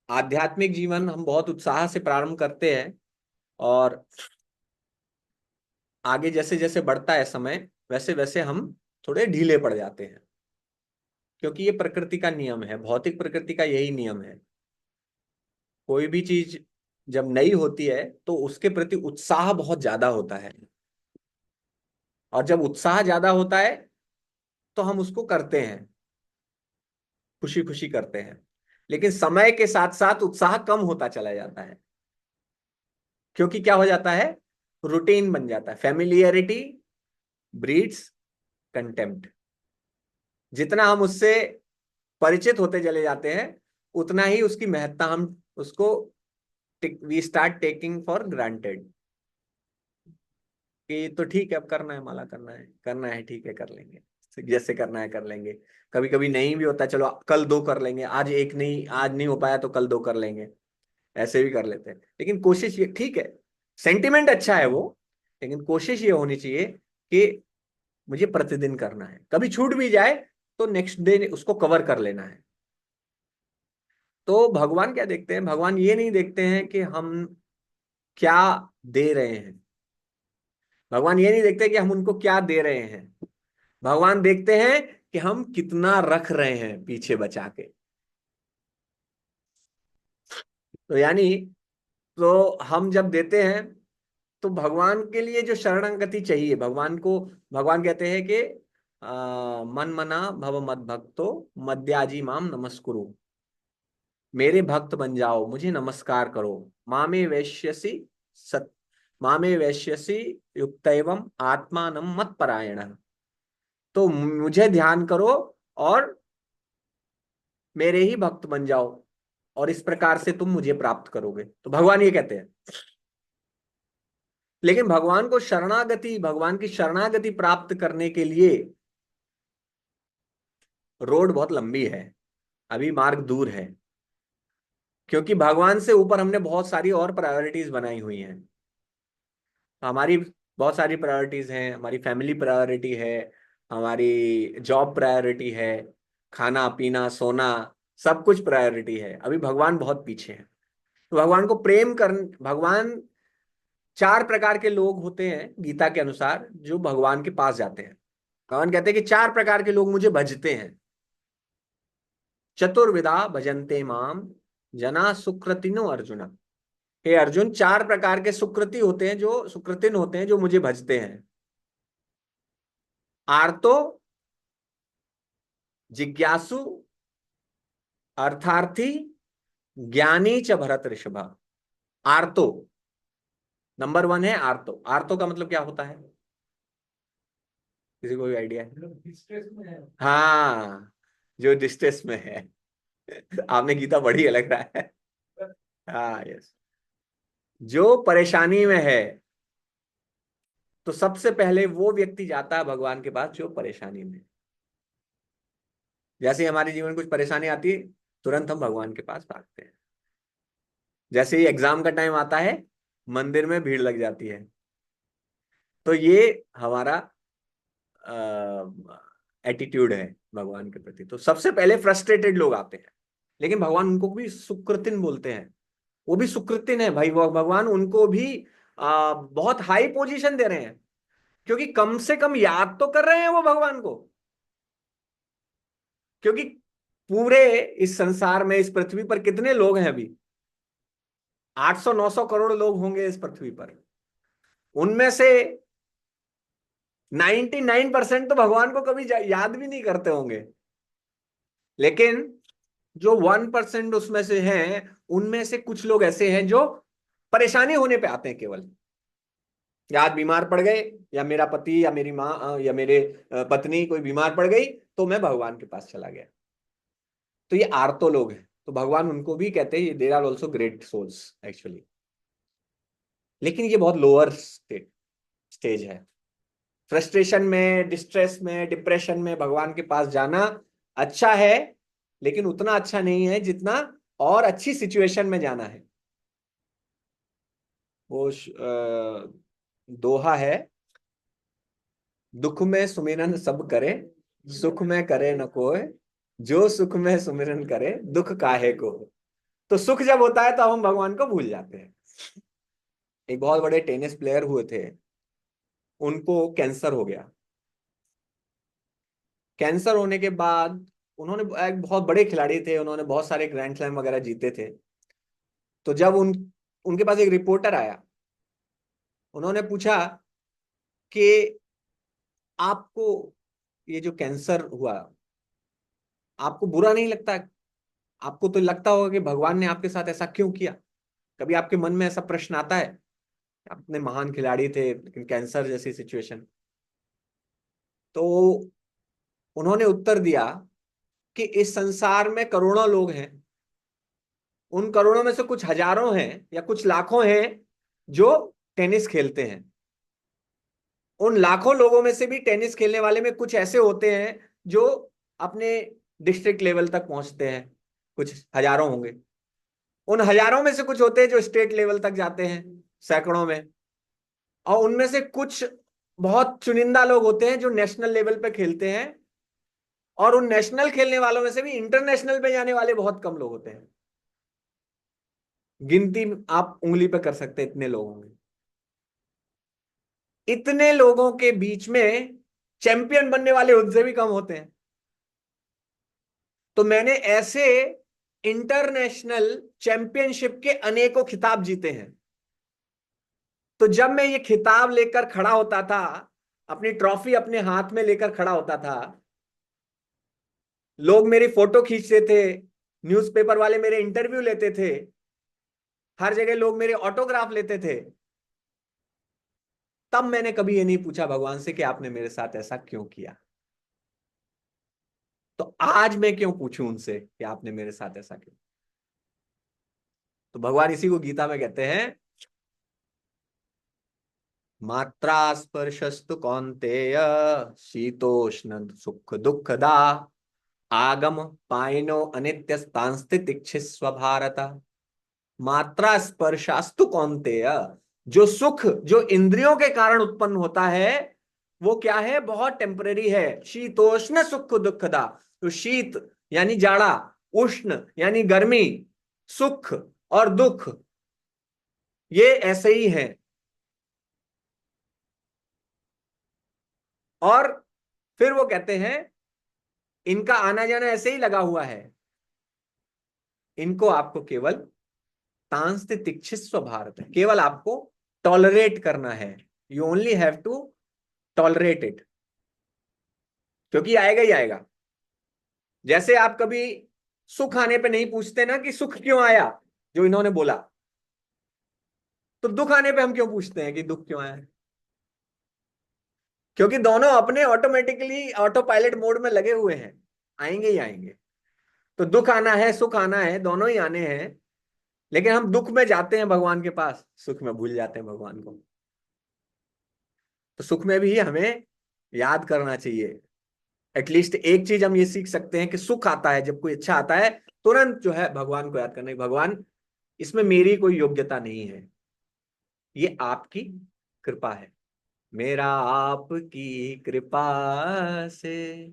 आध्यात्मिक जीवन हम बहुत उत्साह से प्रारंभ करते हैं, और आगे जैसे जैसे बढ़ता है समय, वैसे वैसे हम थोड़े ढीले पड़ जाते हैं, क्योंकि ये प्रकृति का नियम है, भौतिक प्रकृति का यही नियम है। कोई भी चीज जब नई होती है तो उसके प्रति उत्साह बहुत ज्यादा होता है, और जब उत्साह ज्यादा होता है तो हम उसको करते हैं, खुशी खुशी करते हैं। लेकिन समय के साथ साथ उत्साह कम होता चला जाता है, क्योंकि क्या हो जाता है, रूटीन बन जाता है। Familiarity breeds contempt. जितना हम उससे परिचित होते चले जाते हैं, उतना ही उसकी महत्ता हम उसको we start taking for granted, कि तो ठीक है, अब करना है माला, करना है ठीक है कर लेंगे, जैसे करना है कर लेंगे। कभी कभी नहीं भी होता, चलो कल 2 कर लेंगे, आज नहीं हो पाया तो कल 2 कर लेंगे, ऐसे भी कर लेते हैं। लेकिन कोशिश ये, ठीक है सेंटिमेंट अच्छा है वो, लेकिन कोशिश ये होनी चाहिए कि मुझे प्रतिदिन करना है, कभी छूट भी जाए तो नेक्स्ट डे उसको कवर कर लेना है। तो भगवान क्या देखते हैं, भगवान ये नहीं देखते हैं कि हम क्या दे रहे हैं, भगवान ये नहीं देखते कि हम उनको क्या दे रहे हैं, भगवान देखते हैं कि हम कितना रख रहे हैं पीछे बचा के। तो यानी, तो हम जब देते हैं तो भगवान के लिए जो शरणागति चाहिए, भगवान को, भगवान कहते हैं कि मन मना भव मद भक्तो मद्याजी माम नमस्कुरु, मेरे भक्त बन जाओ, मुझे नमस्कार करो। मामे वैश्यसी सत मामे वैश्यसी युक्त एवं आत्मानम मत परायण, तो मुझे ध्यान करो और मेरे ही भक्त बन जाओ, और इस प्रकार से तुम मुझे प्राप्त करोगे। तो भगवान ये कहते हैं। लेकिन भगवान की शरणागति प्राप्त करने के लिए रोड बहुत लंबी है, अभी मार्ग दूर है, क्योंकि भगवान से ऊपर हमने बहुत सारी और प्रायोरिटीज बनाई हुई हैं। हमारी बहुत सारी प्रायोरिटीज हैं, हमारी फैमिली प्रायोरिटी है, हमारी जॉब प्रायोरिटी है, खाना पीना सोना सब कुछ प्रायोरिटी है, अभी भगवान बहुत पीछे है। तो भगवान को प्रेम कर, भगवान, 4 प्रकार के लोग होते हैं गीता के अनुसार जो भगवान के पास जाते हैं। भगवान कहते हैं कि 4 प्रकार के लोग मुझे भजते हैं। चतुर्विधा भजन्ते माम जना सुकृतिनो अर्जुन। हे अर्जुन, 4 प्रकार के सुकृतिन होते हैं जो मुझे भजते हैं। आर्तो, जिज्ञासु, अर्थार्थी, ज्ञानी च भरत ऋषभ। आर्तो, नंबर 1 है आर्तो। आर्तो का मतलब क्या होता है, किसी को भी आइडिया है? लोग डिस्ट्रेस में है। हाँ, जो डिस्ट्रेस में है। आपने गीता पढ़ी है लग रहा है। हाँ यस, जो परेशानी में है, तो सबसे पहले वो व्यक्ति जाता है भगवान के पास जो परेशानी में है। जैसे ही हमारे जीवन में कुछ परेशानी आती है, तुरंत हम भगवान के पास भागते हैं। जैसे ही एग्जाम का टाइम आता है, मंदिर में भीड़ लग जाती है। तो ये हमारा एटीट्यूड है भगवान के प्रति। तो सबसे पहले फ्रस्ट्रेटेड लोग आते हैं, लेकिन भगवान उनको भी सुकृतिन बोलते हैं। वो भी सुकृतिन है भाई, वो भगवान उनको भी बहुत हाई पोजीशन दे रहे हैं, क्योंकि कम से कम याद तो कर रहे हैं वो भगवान को। क्योंकि पूरे इस संसार में, इस पृथ्वी पर कितने लोग हैं अभी, 800-900 करोड़ लोग होंगे इस पृथ्वी पर। उनमें से 99% तो भगवान को कभी याद भी नहीं करते होंगे, लेकिन जो 1% उसमें से हैं, उनमें से कुछ लोग ऐसे हैं जो परेशानी होने पे आते हैं केवल। या आज बीमार पड़ गए, या मेरा पति या मेरी माँ या मेरे पत्नी कोई बीमार पड़ गई, तो मैं भगवान के पास चला गया। तो ये आर्तो लोग हैं, तो भगवान उनको भी कहते हैं there are also great souls actually. लेकिन ये बहुत लोअर स्टेज है। फ्रस्ट्रेशन में, डिस्ट्रेस में, डिप्रेशन में भगवान के पास जाना अच्छा है, लेकिन उतना अच्छा नहीं है जितना और अच्छी सिचुएशन में जाना है। वो दोहा है, दुख में सुमिरन सब करे, सुख में करे न कोय, जो सुख में सुमिरन करे दुख काहे को। तो सुख जब होता है तो हम भगवान को भूल जाते हैं। एक बहुत बड़े टेनिस प्लेयर हुए थे, उनको कैंसर हो गया। कैंसर होने के बाद उन्होंने, एक बहुत बड़े खिलाड़ी थे, उन्होंने बहुत सारे ग्रैंड स्लैम वगैरह जीते थे। तो जब उनके पास एक रिपोर्टर आया, उन्होंने पूछा कि आपको ये जो कैंसर हुआ, आपको बुरा नहीं लगता? आपको तो लगता होगा कि भगवान ने आपके साथ ऐसा क्यों किया। कभी आपके मन में ऐसा प्रश्न आता है? अपने महान खिलाड़ी थे, लेकिन कैंसर जैसी सिचुएशन। तो उन्होंने उत्तर दिया कि इस संसार में करोड़ों लोग हैं, उन करोड़ों में से कुछ हजारों हैं या कुछ लाखों हैं जो टेनिस खेलते हैं। उन लाखों लोगों में से भी टेनिस खेलने वाले में कुछ ऐसे होते हैं जो अपने डिस्ट्रिक्ट लेवल तक पहुंचते हैं, कुछ हजारों होंगे। उन हजारों में से कुछ होते हैं जो स्टेट लेवल तक जाते हैं, सैकड़ों में। और उनमें से कुछ बहुत चुनिंदा लोग होते हैं जो नेशनल लेवल पे खेलते हैं, और उन नेशनल खेलने वालों में से भी इंटरनेशनल पे जाने वाले बहुत कम लोग होते हैं। गिनती आप उंगली पे कर सकते हैं, इतने लोग होंगे। इतने लोगों के बीच में चैंपियन बनने वाले उनसे भी कम होते हैं। तो मैंने ऐसे इंटरनेशनल चैंपियनशिप के अनेकों खिताब जीते हैं। तो जब मैं ये खिताब लेकर खड़ा होता था, अपनी ट्रॉफी अपने हाथ में लेकर खड़ा होता था, लोग मेरी फोटो खींचते थे, न्यूज़पेपर वाले मेरे इंटरव्यू लेते थे, हर जगह लोग मेरे ऑटोग्राफ लेते थे, तब मैंने कभी ये नहीं पूछा भगवान से कि आपने मेरे साथ ऐसा क्यों किया। तो आज मैं क्यों पूछूं उनसे कि आपने मेरे साथ ऐसा क्यों। तो भगवान इसी को गीता में कहते हैं, मात्रा स्पर्शस्तु कौन्तेय शीतोष्ण सुख दुखदा आगम पाइनो अनित्यस्तांस्तितिक्षिस्व भारत। मात्रा स्पर्शास्तु कौन्तेय, जो सुख जो इंद्रियों के कारण उत्पन्न होता है वो क्या है, बहुत टेम्परेरी है। शीतोष्ण सुख दुखदा, तो शीत यानी जाड़ा, उष्ण यानी गर्मी, सुख और दुख ये ऐसे ही हैं। और फिर वो कहते हैं इनका आना जाना ऐसे ही लगा हुआ है, इनको आपको केवल तांस्ति तिक्षिस्व भारत, केवल आपको टॉलरेट करना है। You only have to tolerate it, क्योंकि आएगा ही आएगा। जैसे आप कभी सुख आने पे नहीं पूछते ना कि सुख क्यों आया, जो इन्होंने बोला, तो दुख आने पे हम क्यों पूछते हैं कि दुख क्यों आया। क्योंकि दोनों अपने ऑटोमेटिकली ऑटो पायलट मोड में लगे हुए हैं, आएंगे ही आएंगे। तो दुख आना है सुख आना है, दोनों ही आने हैं। लेकिन हम दुख में जाते हैं भगवान के पास, सुख में भूल जाते हैं भगवान को। तो सुख में भी हमें याद करना चाहिए। एटलीस्ट एक चीज हम ये सीख सकते हैं कि सुख आता है, जब कोई अच्छा आता है तुरंत जो है भगवान को याद करना, भगवान इसमें मेरी कोई योग्यता नहीं है, ये आपकी कृपा है। मेरा आपकी कृपा से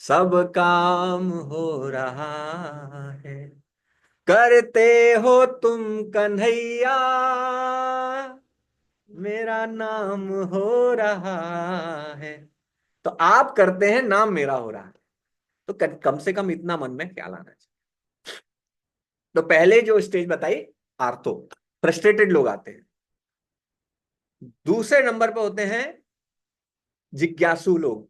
सब काम हो रहा है, करते हो तुम कन्हैया, मेरा नाम हो रहा है। तो आप करते हैं, नाम मेरा हो रहा है। तो कम से कम इतना मन में ख्याल आना चाहिए। तो पहले जो स्टेज बताई, आर्थो, फ्रस्ट्रेटेड लोग आते हैं। दूसरे नंबर पे होते हैं जिज्ञासु लोग।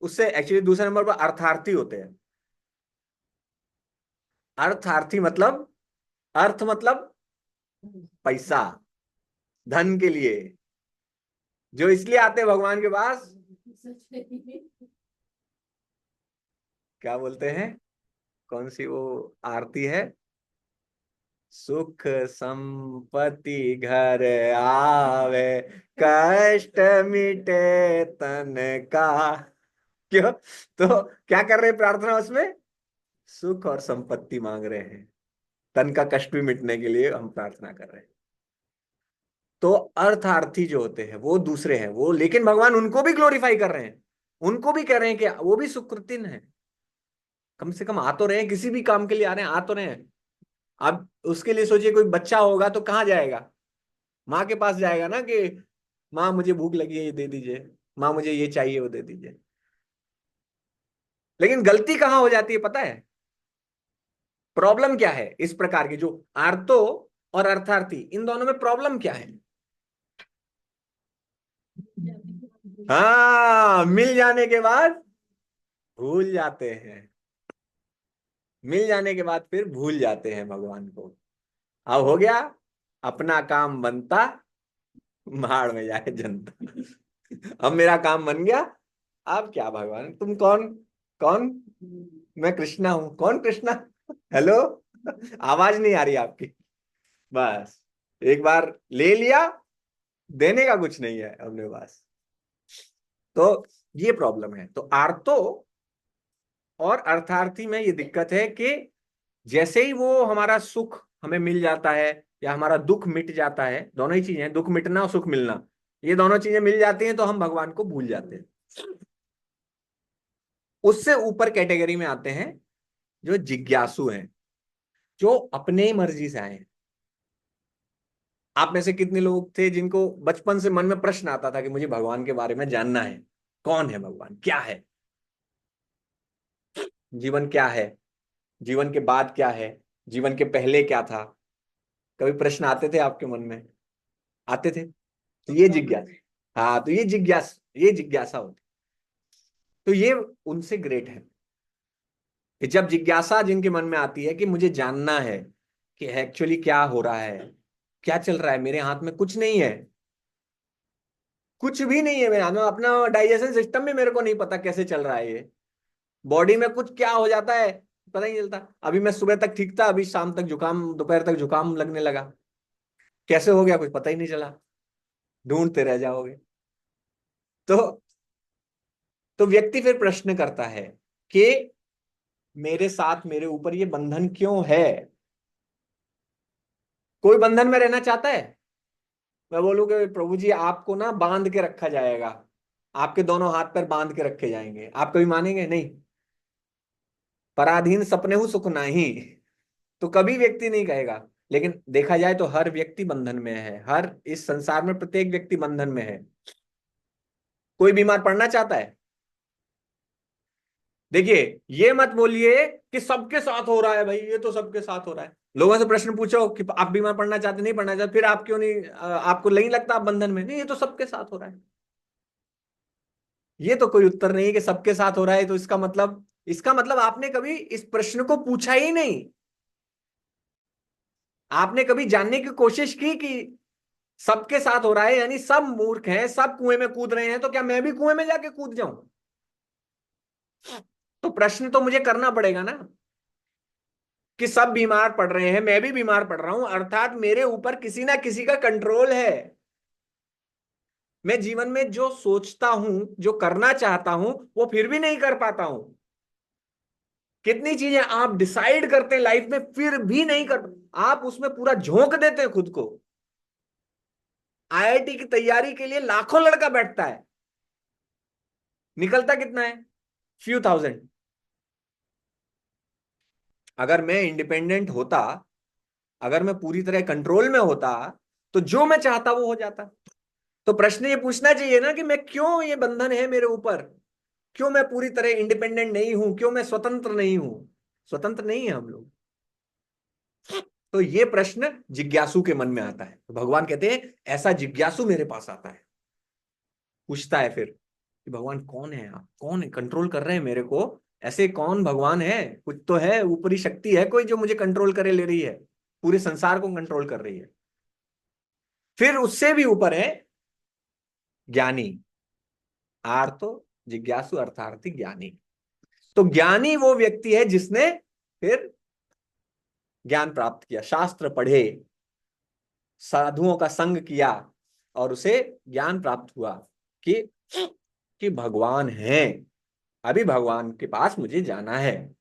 उससे एक्चुअली दूसरे नंबर पर अर्थार्थी होते हैं। अर्थार्थी मतलब, अर्थ मतलब पैसा, धन के लिए, जो इसलिए आते हैं भगवान के पास। क्या बोलते हैं, कौन सी वो आरती है, सुख संपत्ति घर आवे, कष्ट मिटे तन का। क्यों, तो क्या कर रहे हैं प्रार्थना उसमें, सुख और संपत्ति मांग रहे हैं, तन का कष्ट भी मिटने के लिए हम प्रार्थना कर रहे हैं। तो अर्थार्थी जो होते हैं वो दूसरे हैं वो, लेकिन भगवान उनको भी ग्लोरीफाई कर रहे हैं, उनको भी कह रहे हैं कि वो भी सुकृतिन है, कम से कम आ तो रहे हैं, किसी भी काम के लिए आ रहे हैं, आ तो रहे हैं। अब उसके लिए सोचिए, कोई बच्चा होगा तो कहाँ जाएगा, माँ के पास जाएगा ना कि माँ मुझे भूख लगी है ये दे दीजिए, माँ मुझे ये चाहिए वो दे दीजिए। लेकिन गलती कहाँ हो जाती है पता है, प्रॉब्लम क्या है इस प्रकार की जो आर्तो और अर्थार्थी, इन दोनों में प्रॉब्लम क्या है। हाँ, मिल जाने के बाद भूल जाते हैं, मिल जाने के बाद फिर भूल जाते हैं भगवान को। अब हो गया, अपना काम बनता, भाड़ में जाए जनता। अब मेरा काम बन गया, अब क्या भगवान, तुम कौन, कौन मैं कृष्णा हूं। कौन कृष्णा? हेलो, आवाज नहीं आ रही आपकी। बस एक बार ले लिया, देने का कुछ नहीं है अपने पास। तो ये प्रॉब्लम है। तो आर्तो और अर्थार्थी में ये दिक्कत है कि जैसे ही वो हमारा सुख हमें मिल जाता है या हमारा दुख मिट जाता है, दोनों ही चीजें, दुख मिटना और सुख मिलना, ये दोनों चीजें मिल जाती हैं तो हम भगवान को भूल जाते हैं। उससे ऊपर कैटेगरी में आते हैं जो जिज्ञासु हैं, जो अपने ही मर्जी से आए हैं। आप में से कितने लोग थे जिनको बचपन से मन में प्रश्न आता था कि मुझे भगवान के बारे में जानना है, कौन है भगवान, क्या है जीवन, क्या है जीवन के बाद, क्या है जीवन के पहले क्या था? कभी प्रश्न आते थे आपके मन में? आते थे? तो ये जिज्ञासा, हाँ, तो ये जिज्ञासा होती। तो ये उनसे ग्रेट है कि जब जिज्ञासा जिनके मन में आती है कि मुझे जानना है कि एक्चुअली क्या हो रहा है, क्या चल रहा है मेरे हाथ में, कुछ नहीं है, कुछ भी नहीं है मेरे हाथ में। अपना डाइजेशन सिस्टम भी मेरे को नहीं पता कैसे चल रहा है, ये बॉडी में कुछ क्या हो जाता है पता ही नहीं चलता। अभी मैं सुबह तक ठीक था, अभी शाम तक जुकाम, दोपहर तक जुकाम लगने लगा, कैसे हो गया कुछ पता ही नहीं चला, ढूंढते रह जाओगे। तो व्यक्ति फिर प्रश्न करता है कि मेरे साथ, मेरे ऊपर ये बंधन क्यों है? कोई बंधन में रहना चाहता है? मैं बोलूँ कि प्रभु जी आपको ना बांध के रखा जाएगा, आपके दोनों हाथ पैर बांध के रखे जाएंगे, आप कभी मानेंगे नहीं? पराधीन सपने हूं सुख नाही, तो कभी व्यक्ति नहीं कहेगा। लेकिन देखा जाए तो हर व्यक्ति बंधन में है, हर इस संसार में प्रत्येक व्यक्ति बंधन में है। कोई बीमार पड़ना चाहता है? देखिए, ये मत बोलिए कि सबके साथ हो रहा है भाई, ये तो सबके साथ हो रहा है। लोगों से प्रश्न पूछो कि आप बीमार पड़ना चाहते, नहीं पड़ना चाहते, फिर आप क्यों नहीं, आपको नहीं लगता आप बंधन में? नहीं, ये तो सबके साथ हो रहा है। ये तो कोई उत्तर नहीं है कि सबके साथ हो रहा है, तो इसका मतलब आपने कभी इस प्रश्न को पूछा ही नहीं। आपने कभी जानने की कोशिश की कि सबके साथ हो रहा है यानी सब मूर्ख हैं, सब कुएं में कूद रहे हैं, तो क्या मैं भी कुएं में जाके कूद जाऊं? तो प्रश्न तो मुझे करना पड़ेगा ना कि सब बीमार पड़ रहे हैं, मैं भी बीमार पड़ रहा हूं, अर्थात मेरे ऊपर किसी ना किसी का कंट्रोल है। मैं जीवन में जो सोचता हूं, जो करना चाहता हूं, वो फिर भी नहीं कर पाता हूं। कितनी चीजें आप डिसाइड करते हैं लाइफ में, फिर भी नहीं कर, आप उसमें पूरा झोंक देते हैं खुद को। आईआईटी की तैयारी के लिए लाखों लड़का बैठता है, निकलता कितना है? Few thousand. अगर मैं इंडिपेंडेंट होता, अगर मैं पूरी तरह कंट्रोल में होता, तो जो मैं चाहता वो हो जाता। तो प्रश्न ये पूछना चाहिए ना कि मैं क्यों, ये बंधन है मेरे ऊपर, क्यों मैं पूरी तरह इंडिपेंडेंट नहीं हूं, क्यों मैं स्वतंत्र नहीं हूं? स्वतंत्र नहीं है हम लोग। तो ये प्रश्न जिज्ञासु के मन में आता है, तो भगवान कहते हैं ऐसा जिज्ञासु मेरे पास आता है, पूछता है फिर कि भगवान कौन है, आप कौन है, कंट्रोल कर रहे हैं मेरे को? ऐसे कौन भगवान है? कुछ तो है, ऊपरी शक्ति है कोई जो मुझे कंट्रोल करे ले रही है, पूरे संसार को कंट्रोल कर रही है। फिर उससे भी ऊपर है ज्ञानी। आर्तो, जिज्ञासु, अर्थार्थी, ज्ञानी। तो ज्ञानी वो व्यक्ति है जिसने फिर ज्ञान प्राप्त किया, शास्त्र पढ़े, साधुओं का संग किया, और उसे ज्ञान प्राप्त हुआ कि भगवान है। अभी भगवान के पास मुझे जाना है,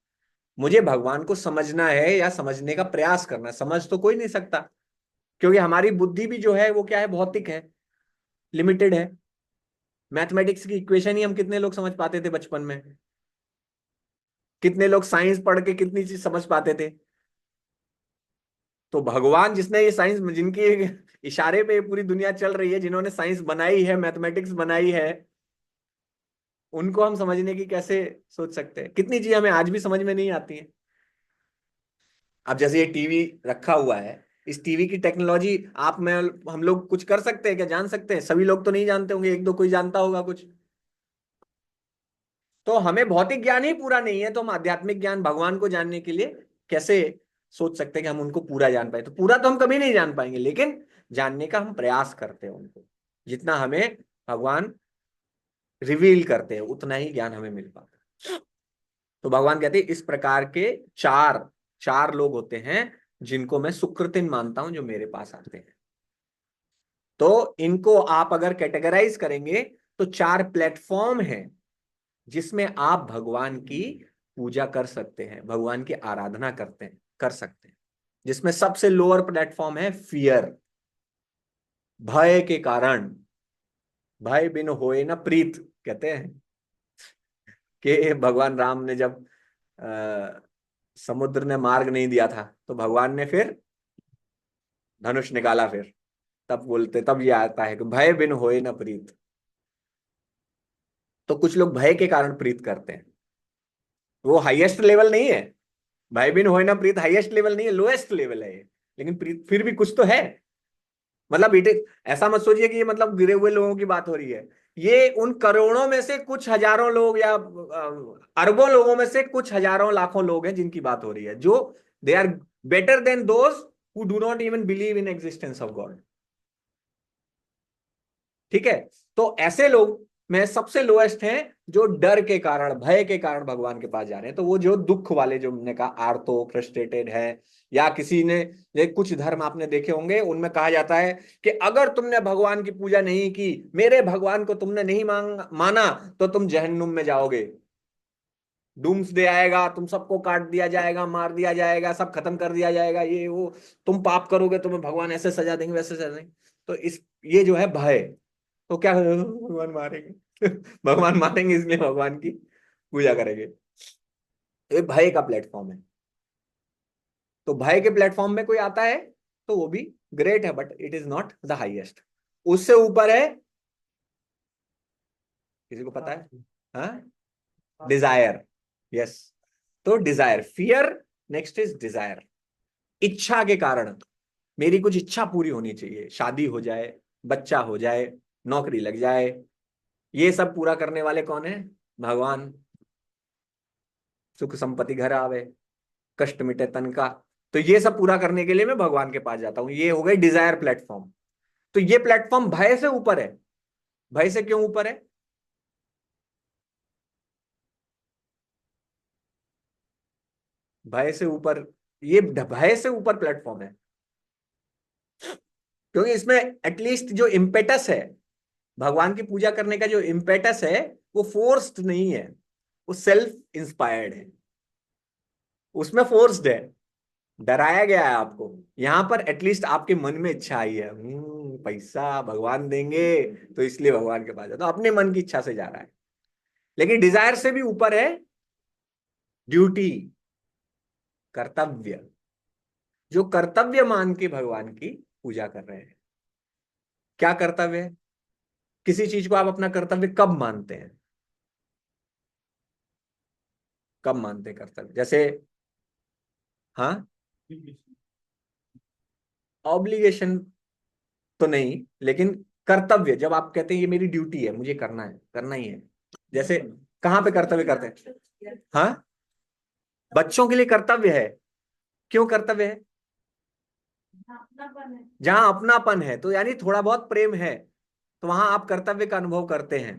मुझे भगवान को समझना है या समझने का प्रयास करना है। समझ तो कोई नहीं सकता, क्योंकि हमारी बुद्धि भी जो है वो क्या है, भौतिक है, लिमिटेड है। मैथमेटिक्स की इक्वेशन ही हम कितने लोग समझ पाते थे बचपन में? कितने लोग साइंस पढ़ के कितनी चीज समझ पाते थे? तो भगवान जिसने ये साइंस, जिनके इशारे पे ये पूरी दुनिया चल रही है, जिन्होंने साइंस बनाई है, मैथमेटिक्स बनाई है, उनको हम समझने की कैसे सोच सकते हैं? कितनी चीजें हमें आज भी समझ में नहीं आती हैं। अब जैसे ये टीवी रखा हुआ है, इस टीवी की टेक्नोलॉजी आप में, हम लोग कुछ कर सकते हैं क्या, जान सकते हैं? सभी लोग तो नहीं जानते होंगे, एक दो कोई जानता होगा कुछ। तो हमें भौतिक ज्ञान ही पूरा नहीं है, तो हम आध्यात्मिक ज्ञान, भगवान को जानने के लिए कैसे सोच सकते हैं कि हम उनको पूरा जान पाए? तो पूरा तो हम कभी नहीं जान पाएंगे, लेकिन जानने का हम प्रयास करते हैं उनको, जितना हमें भगवान रिवील करते हैं उतना ही ज्ञान हमें मिल पाता है। तो भगवान कहते हैं इस प्रकार के चार चार लोग होते हैं जिनको मैं सुकृतिन मानता हूं, जो मेरे पास आते हैं। तो इनको आप अगर कैटेगराइज करेंगे तो चार प्लेटफॉर्म हैं जिसमें आप भगवान की पूजा कर सकते हैं, भगवान की आराधना कर सकते हैं। जिसमें सबसे लोअर प्लेटफॉर्म है फियर, भय के कारण। भय बिन होए न प्रीत, कहते हैं कि भगवान राम ने जब समुद्र ने मार्ग नहीं दिया था तो भगवान ने फिर धनुष निकाला, फिर तब ये आता है कि भय बिन होए न प्रीत। तो कुछ लोग भय के कारण प्रीत करते हैं, वो हाईएस्ट लेवल नहीं है। भय बिन होए न प्रीत हाईएस्ट लेवल नहीं है, लोएस्ट लेवल है ये। लेकिन प्रीत फिर भी कुछ तो है। मतलब ऐसा मत सोचिए कि ये मतलब गिरे हुए लोगों की बात हो रही है। ये उन करोड़ों में से कुछ हजारों लोग या अरबों लोगों में से कुछ हजारों लाखों लोग हैं जिनकी बात हो रही है, जो they are better than those who do not even believe in existence of God. ठीक है। तो ऐसे लोग में सबसे लोएस्ट हैं जो डर के कारण, भय के कारण भगवान के पास जा रहे हैं। तो वो जो दुख वाले, जो हमने कहा आर्तो फ्रस्ट्रेटेड है, या किसी ने, ये कुछ धर्म आपने देखे होंगे उनमें कहा जाता है कि अगर तुमने भगवान की पूजा नहीं की, मेरे भगवान को तुमने नहीं माना, तो तुम जहन्नुम में जाओगे, डूम्सडे आएगा, तुम सबको काट दिया जाएगा, मार दिया जाएगा, सब खत्म कर दिया जाएगा, ये वो, तुम पाप करोगे तुम्हें भगवान ऐसे सजा देंगे वैसे सजा देंगे। तो ये जो है भय। तो क्या भगवान मारेंगे भगवान मारेंगे, इसलिए भगवान की पूजा करेंगे। तो ये भय का प्लेटफॉर्म है। तो भय के प्लेटफॉर्म में कोई आता है तो वो भी ग्रेट है, but it is not the highest. उससे ऊपर है, किसी को पता है? हाँ, डिजायर। यस। तो desire, fear, next is desire. इच्छा के कारण, मेरी कुछ इच्छा पूरी होनी चाहिए, शादी हो जाए, बच्चा हो जाए, नौकरी लग जाए, ये सब पूरा करने वाले कौन है? भगवान। सुख संपत्ति घर आवे, कष्ट मिटे तन का। तो ये सब पूरा करने के लिए मैं भगवान के पास जाता हूं। ये हो गई डिजायर प्लेटफॉर्म। तो ये प्लेटफॉर्म भय से ऊपर है। भय से क्यों ऊपर है? भय से ऊपर, ये भय से ऊपर प्लेटफॉर्म है क्योंकि इसमें एटलीस्ट जो इम्पेटस है, भगवान की पूजा करने का जो इम्पेटस है, वो फोर्स्ड नहीं है, वो सेल्फ इंस्पायर्ड है। उसमें फोर्स्ड है, डराया गया है आपको। यहां पर एटलीस्ट आपके मन में इच्छा आई है, पैसा भगवान देंगे, तो इसलिए भगवान के पास जाता, तो अपने मन की इच्छा से जा रहा है। लेकिन डिजायर से भी ऊपर है ड्यूटी, कर्तव्य। जो कर्तव्य मान के भगवान की पूजा कर रहे हैं। क्या कर्तव्य है? किसी चीज को आप अपना कर्तव्य कब मानते हैं? कब मानते हैं कर्तव्य? जैसे, हाँ, ऑब्लिगेशन तो नहीं, लेकिन कर्तव्य, जब आप कहते हैं ये मेरी ड्यूटी है, मुझे करना है, करना ही है। जैसे कहाँ पे कर्तव्य करते हैं? हाँ, बच्चों के लिए कर्तव्य है। क्यों कर्तव्य है? जहां अपनापन है, तो यानी थोड़ा बहुत प्रेम है, तो वहां आप कर्तव्य का अनुभव करते हैं।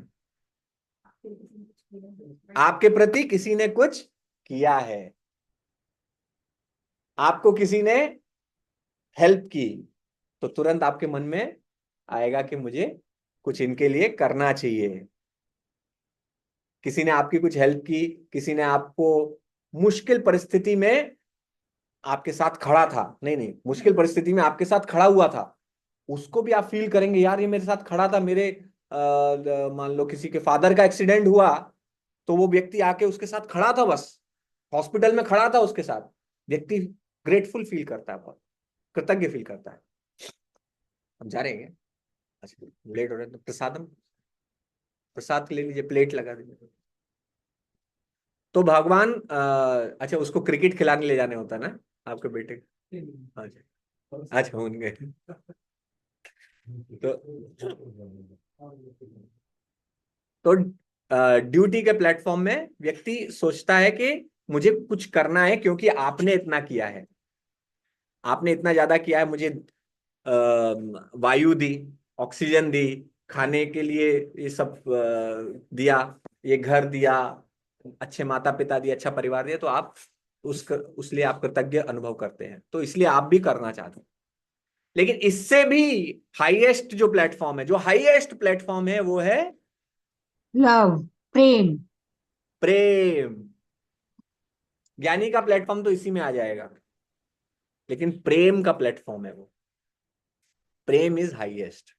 आपके प्रति किसी ने कुछ किया है, आपको किसी ने हेल्प की, तो तुरंत आपके मन में आएगा कि मुझे कुछ इनके लिए करना चाहिए। किसी ने आपकी कुछ हेल्प की, किसी ने आपको मुश्किल परिस्थिति में आपके साथ खड़ा था, नहीं नहीं, मुश्किल परिस्थिति में आपके साथ खड़ा हुआ था, उसको भी आप फील करेंगे, यार ये मेरे साथ खड़ा था। मान लो किसी के फादर का एक्सीडेंट हुआ, तो वो व्यक्ति आके उसके साथ खड़ा था, बस हॉस्पिटल में खड़ा था उसके साथ, व्यक्ति ग्रेटफुल फील करता है, बहुत कृतज्ञ फील करता है। हम जा रहे हैं क्या? अच्छा, लेट हो रहे हैं तो प्रसादम, प्रसाद ले लीजिए, प्लेट लगा दीजिए। तो भगवान अच्छा, उसको क्रिकेट खिलाने ले जाने होता है ना आपके बेटे को? अच्छा अच्छा, उनके तो ड्यूटी के प्लेटफॉर्म में व्यक्ति सोचता है कि मुझे कुछ करना है, क्योंकि आपने इतना किया है, आपने इतना ज्यादा किया है, मुझे वायु दी, ऑक्सीजन दी, खाने के लिए ये सब दिया, ये घर दिया, अच्छे माता पिता दिए, अच्छा परिवार दिया, तो आप उस लिए आप कृतज्ञ अनुभव करते हैं, तो इसलिए आप भी करना चाहते हैं। लेकिन इससे भी हाईएस्ट जो प्लेटफॉर्म है, जो हाईएस्ट प्लेटफॉर्म है, वो है लव, प्रेम। प्रेम। ज्ञानी का प्लेटफॉर्म तो इसी में आ जाएगा, लेकिन प्रेम का प्लेटफॉर्म है वो, प्रेम इज हाईएस्ट।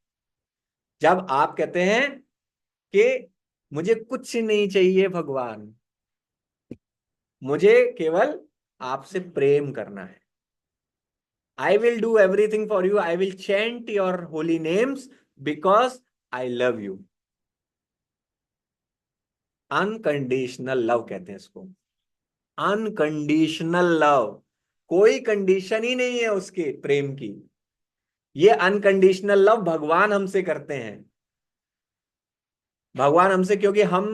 जब आप कहते हैं कि मुझे कुछ नहीं चाहिए भगवान, मुझे केवल आपसे प्रेम करना है, I will do everything for you, I will chant your Holi names because I love you. Unconditional love कहते हैं इसको, अनकंडीशनल लव। कोई कंडीशन ही नहीं है उसके प्रेम की। ये अनकंडीशनल लव भगवान हमसे करते हैं। भगवान हमसे, क्योंकि हम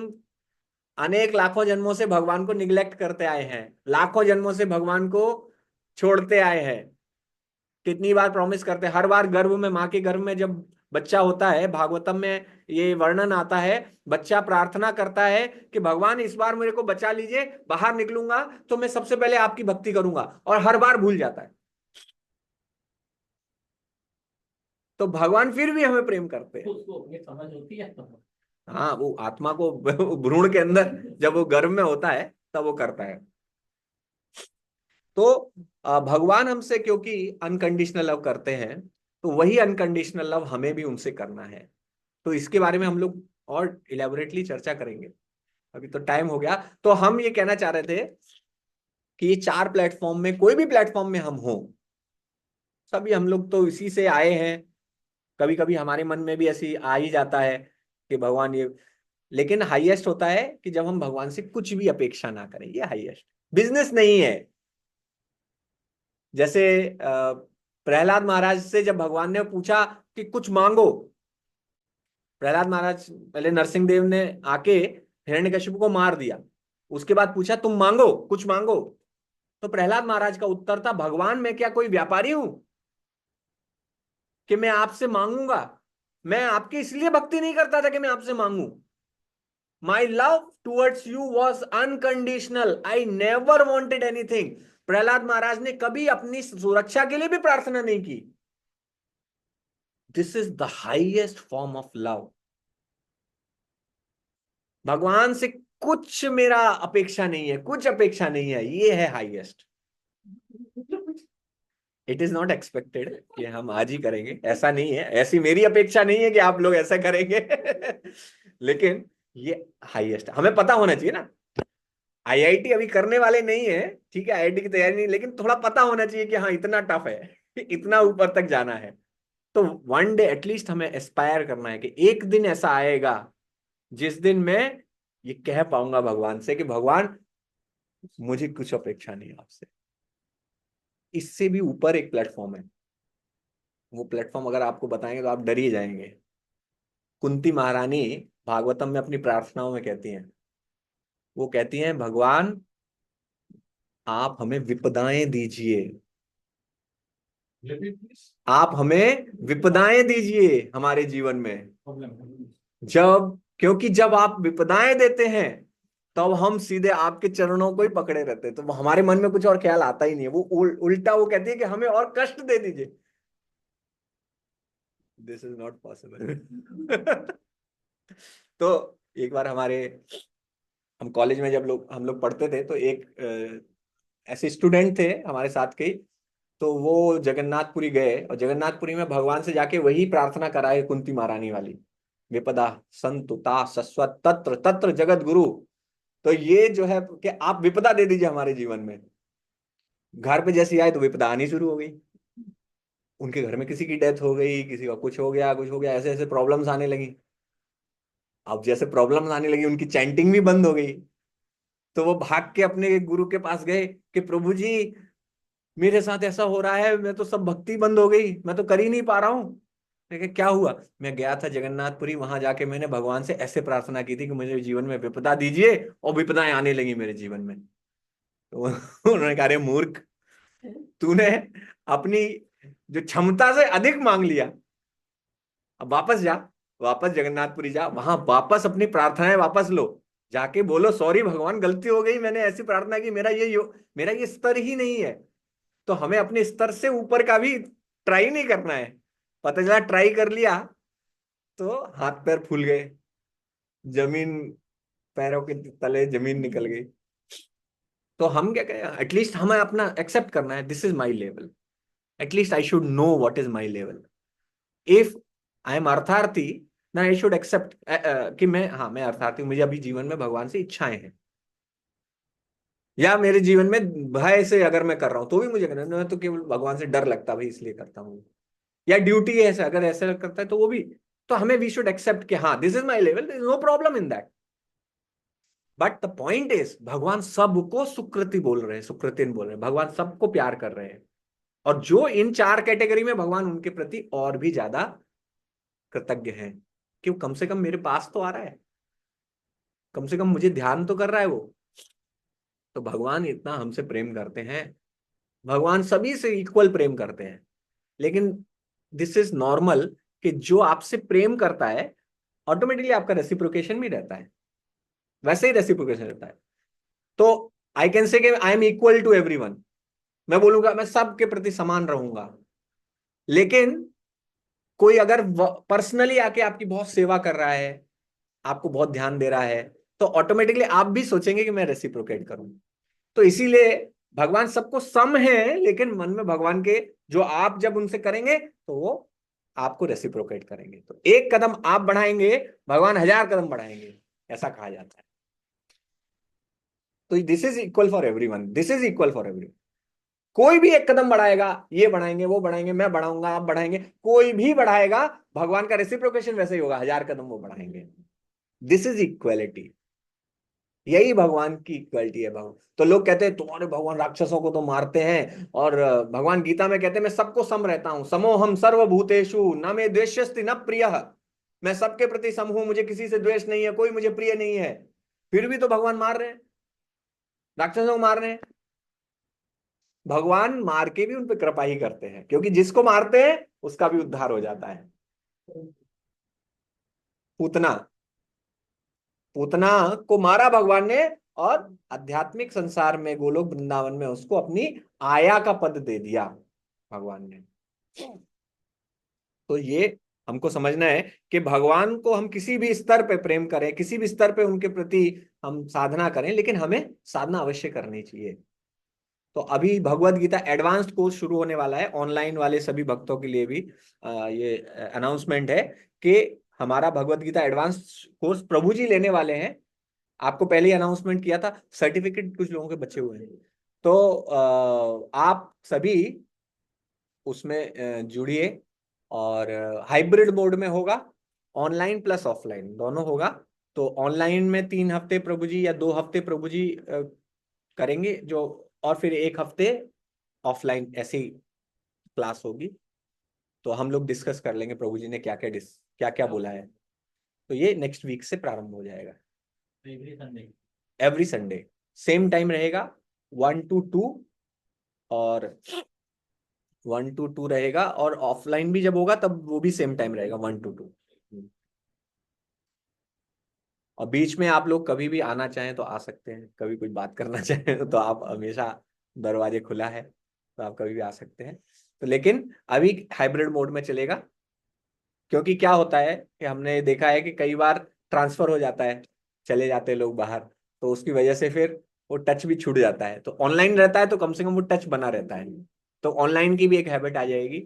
अनेक लाखों जन्मों से भगवान को निग्लेक्ट करते आए हैं, लाखों जन्मों से भगवान को छोड़ते आए हैं। कितनी बार प्रॉमिस करते हैं, हर बार गर्भ में, माँ के गर्भ में जब बच्चा होता है, भागवतम में ये वर्णन आता है, बच्चा प्रार्थना करता है कि भगवान इस बार मेरे को बचा लीजिए, बाहर निकलूंगा तो मैं सबसे पहले आपकी भक्ति करूंगा, और हर बार भूल जाता है। तो भगवान फिर भी हमें प्रेम करते हैं। उसको अपनी समझ होती है तो हाँ, वो आत्मा को भ्रूण के अंदर जब वो गर्भ में होता है तब वो करता है। तो भगवान हमसे क्योंकि अनकंडीशनल लव करते हैं, तो वही अनकंडीशनल लव हमें भी उनसे करना है। तो इसके बारे में हम लोग और इलेबोरेटली चर्चा करेंगे, अभी तो टाइम हो गया। तो हम ये कहना चाह रहे थे कि ये चार प्लेटफॉर्म में, कोई भी प्लेटफॉर्म में हम हो, सभी हम लोग तो इसी से आए हैं। कभी कभी हमारे मन में भी ऐसी आ ही जाता है कि भगवान ये, लेकिन हाईएस्ट होता है कि जब हम भगवान से कुछ भी अपेक्षा ना करें, ये हाईएस्ट। बिजनेस नहीं है। जैसे प्रहलाद महाराज से जब भगवान ने पूछा कि कुछ मांगो, प्रहलाद महाराज, पहले नरसिंह देव ने आके हिरण्यकशिपु को मार दिया, उसके बाद पूछा तुम मांगो, कुछ मांगो। तो प्रहलाद महाराज का उत्तर था, भगवान मैं क्या कोई व्यापारी हूं कि मैं आपसे मांगूंगा? मैं आपकी इसलिए भक्ति नहीं करता था कि मैं आपसे मांगू। My love towards you was unconditional, I never wanted anything. Prahlad Maharaj ने कभी अपनी सुरक्षा के लिए भी प्रार्थना नहीं की। This is the highest form of love. भगवान से कुछ मेरा अपेक्षा नहीं है, कुछ अपेक्षा नहीं है, ये है highest. It is not expected कि हम आज ही करेंगे, ऐसा नहीं है, ऐसी मेरी अपेक्षा नहीं है कि आप लोग ऐसा करेंगे लेकिन ये हाईएस्ट हमें पता होना चाहिए ना। आईआईटी अभी करने वाले नहीं है, ठीक है, आईआईटी की तैयारी नहीं, लेकिन थोड़ा पता होना चाहिए कि हाँ इतना टफ है इतना ऊपर तक जाना है। तो वन डे एटलीस्ट हमें एस्पायर करना है कि एक दिन ऐसा आएगा जिस दिन मैं ये कह पाऊंगा भगवान से कि भगवान मुझे कुछ अपेक्षा नहीं आपसे। इससे भी ऊपर एक प्लेटफॉर्म है, वो प्लेटफॉर्म अगर आपको बताएंगे तो आप डर ही जाएंगे। कुंती महारानी भागवतम में अपनी प्रार्थनाओं में कहती हैं, वो कहती हैं भगवान आप हमें विपदाएं दीजिए, आप हमें विपदाएं दीजिए हमारे जीवन में। जब, क्योंकि जब आप विपदाएं देते हैं तब हम सीधे आपके चरणों को ही पकड़े रहते हैं, तो हमारे मन में कुछ और ख्याल आता ही नहीं है। वो उल्टा वो कहती है कि हमें और कष्ट दे दीजिए। दिस इज नॉट पॉसिबल तो एक बार हम कॉलेज में जब हम लोग पढ़ते थे, तो एक ऐसे स्टूडेंट थे हमारे साथ के, तो वो जगन्नाथपुरी गए, और जगन्नाथपुरी में भगवान से जाके वही प्रार्थना कराए कुंती महारानी वाली, विपदा संतुता सस्वत तत्र तत्र जगत गुरु। तो ये जो है कि आप विपदा दे दीजिए हमारे जीवन में। घर पे जैसी आए तो विपदा आनी शुरू हो गई, उनके घर में किसी की डेथ हो गई, किसी का कुछ हो गया, कुछ हो गया, ऐसे ऐसे प्रॉब्लम्स आने लगी। अब जैसे प्रॉब्लम्स आने लगी, उनकी चैंटिंग भी बंद हो गई। तो वो भाग के अपने गुरु के पास गए कि प्रभु जी मेरे साथ ऐसा हो रहा है, मैं तो सब भक्ति बंद हो गई, मैं तो कर ही नहीं पा रहा हूँ। देखिए क्या हुआ, मैं गया था जगन्नाथपुरी, वहां जाके मैंने भगवान से ऐसे प्रार्थना की थी कि मुझे जीवन में विपदा दीजिए, और विपदाएं आने लगी मेरे जीवन में। तो उन्होंने कहा अरे मूर्ख, तूने अपनी जो क्षमता से अधिक मांग लिया, अब वापस जा, वापस जगन्नाथपुरी जा, वहां वापस अपनी प्रार्थनाएं वापस लो, जाके बोलो सॉरी भगवान गलती हो गई, मैंने ऐसी प्रार्थना की, मेरा ये स्तर ही नहीं है। तो हमें अपने स्तर से ऊपर का भी ट्राई नहीं करना है। पता चला ट्राई कर लिया तो हाथ पैर फूल गए, जमीन, पैरों के तले जमीन निकल गई। तो हम क्या करें, एटलीस्ट हमें अपना एक्सेप्ट करना है, this is my level, at least I should know what is my level. If I am अर्थार्थी, ना आई शुड एक्सेप्ट कि मैं अर्थार्थी हूं, मुझे अभी जीवन में भगवान से इच्छाएं हैं, या मेरे जीवन में भय से अगर मैं कर रहा हूं तो भी मुझे करना है, मैं तो केवल भगवान से डर लगता है भाई इसलिए करता हूँ, या ड्यूटी है ऐसा, अगर ऐसा करता है तो वो भी। तो हमें वी शुड एक्सेप्ट कि हाँ this is my level, no problem in that. But the point is भगवान सबको सुकृति बोल रहे हैं, सुकृतिन बोल रहे हैं, भगवान सबको प्यार कर रहे हैं। और जो इन चार कैटेगरी में, भगवान उनके प्रति और भी ज्यादा कृतज्ञ हैं, क्यों, कम से कम मेरे पास तो आ रहा है, कम से कम मुझे ध्यान तो कर रहा है वो। तो भगवान इतना हमसे प्रेम करते हैं, भगवान सभी से इक्वल प्रेम करते हैं। लेकिन दिस इज नॉर्मल कि जो आपसे प्रेम करता है ऑटोमेटिकली आपका रेसिप्रोकेशन भी रहता है, वैसे ही रेसिप्रोकेशन रहता है। तो I can say I am equal to everyone, मैं बोलूंगा मैं सबके प्रति समान रहूंगा। लेकिन कोई अगर पर्सनली आके आपकी बहुत सेवा कर रहा है, आपको बहुत ध्यान दे रहा है, तो ऑटोमेटिकली आप भी सोचेंगे कि मैं रेसिप्रोकेट करूं। तो इसीलिए भगवान सबको सम है, लेकिन मन में भगवान के, जो आप जब उनसे करेंगे तो वो आपको रेसिप्रोकेट करेंगे। तो एक कदम आप बढ़ाएंगे, भगवान 1000 कदम बढ़ाएंगे, ऐसा कहा जाता है। तो this is equal for everyone, this is equal for everyone. कोई भी एक कदम बढ़ाएगा, ये बढ़ाएंगे वो बढ़ाएंगे, मैं बढ़ाऊंगा आप बढ़ाएंगे, कोई भी बढ़ाएगा, भगवान का रेसिप्रोकेशन वैसे ही होगा, 1000 कदम वो बढ़ाएंगे। दिस इज इक्वलिटी, यही भगवान की इक्वलिटी है। भगवान तो लोग कहते हैं तुम्हारे भगवान राक्षसों को तो मारते हैं, और भगवान गीता में कहते हैं मैं सबको सम रहता हूं, समोहम सर्वभूतेषु न मे द्वेष्यस्ति न प्रियः, मैं सबके प्रति सम हूं, मुझे किसी से द्वेष नहीं है, कोई मुझे प्रिय नहीं है। फिर भी तो भगवान मार रहे हैं, राक्षसों को मार रहे हैं। भगवान मार के भी उन पर कृपा ही करते हैं, क्योंकि जिसको मारते हैं उसका भी उद्धार हो जाता है। पूतना, पूतना को मारा भगवान ने, और आध्यात्मिक संसार में गोलोक वृंदावन में उसको अपनी आया का पद दे दिया भगवान ने। तो ये हमको समझना है कि भगवान को हम किसी भी स्तर पे प्रेम करें, किसी भी स्तर पे उनके प्रति हम साधना करें, लेकिन हमें साधना अवश्य करनी चाहिए। तो अभी भगवत गीता एडवांस्ड कोर्स शुरू होने वाला है, ऑनलाइन वाले सभी भक्तों के लिए भी ये अनाउंसमेंट है कि हमारा भगवत गीता एडवांस कोर्स प्रभु जी लेने वाले हैं। आपको पहले ही अनाउंसमेंट किया था, सर्टिफिकेट कुछ लोगों के बचे हुए हैं। तो आप सभी उसमें जुड़िए, और हाइब्रिड मोड में होगा, ऑनलाइन प्लस ऑफलाइन दोनों होगा। तो ऑनलाइन में 3 हफ्ते प्रभु जी या 2 हफ्ते प्रभु जी करेंगे जो, और फिर 1 हफ्ते ऑफलाइन ऐसी क्लास होगी। तो हम लोग डिस्कस कर लेंगे प्रभु जी ने क्या क्या क्या क्या बोला है। तो ये नेक्स्ट वीक से प्रारंभ हो जाएगा, every Sunday. Every Sunday same time रहेगा, 1 to 2, और 1 to 2 रहेगा, और ऑफलाइन भी जब होगा तब वो भी सेम टाइम रहेगा, 1 to 2। और बीच में आप लोग कभी भी आना चाहें तो आ सकते हैं, कभी कुछ बात करना चाहें तो आप हमेशा, दरवाजे खुला है, तो आप कभी भी आ सकते हैं। तो लेकिन अभी हाइब्रिड मोड में चलेगा, क्योंकि क्या होता है कि हमने देखा है कि कई बार ट्रांसफर हो जाता है, चले जाते हैं लोग बाहर, तो उसकी वजह से फिर वो टच भी छूट जाता है। तो ऑनलाइन रहता है तो कम से कम वो टच बना रहता है, तो ऑनलाइन की भी एक हैबिट आ जाएगी।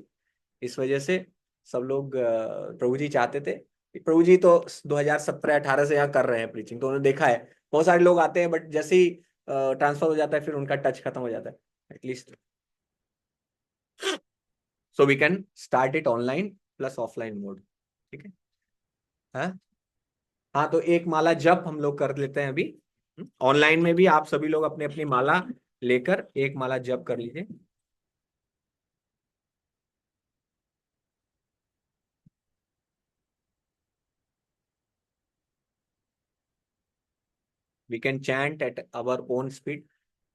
इस वजह से सब लोग, प्रभु जी चाहते थे, प्रभु जी तो 2017-18 से यहाँ कर रहे हैं प्रीचिंग, तो उन्होंने देखा है बहुत सारे लोग आते हैं, बट जैसे ही ट्रांसफर हो जाता है फिर उनका टच खत्म हो जाता है at least. So we can start it online plus offline mode, ठीक है। हाँ, हाँ, तो एक माला जप हम लोग कर लेते हैं अभी। ऑनलाइन में भी आप सभी लोग अपनी अपनी माला लेकर एक माला जप कर लीजिए। We can chant at our own speed.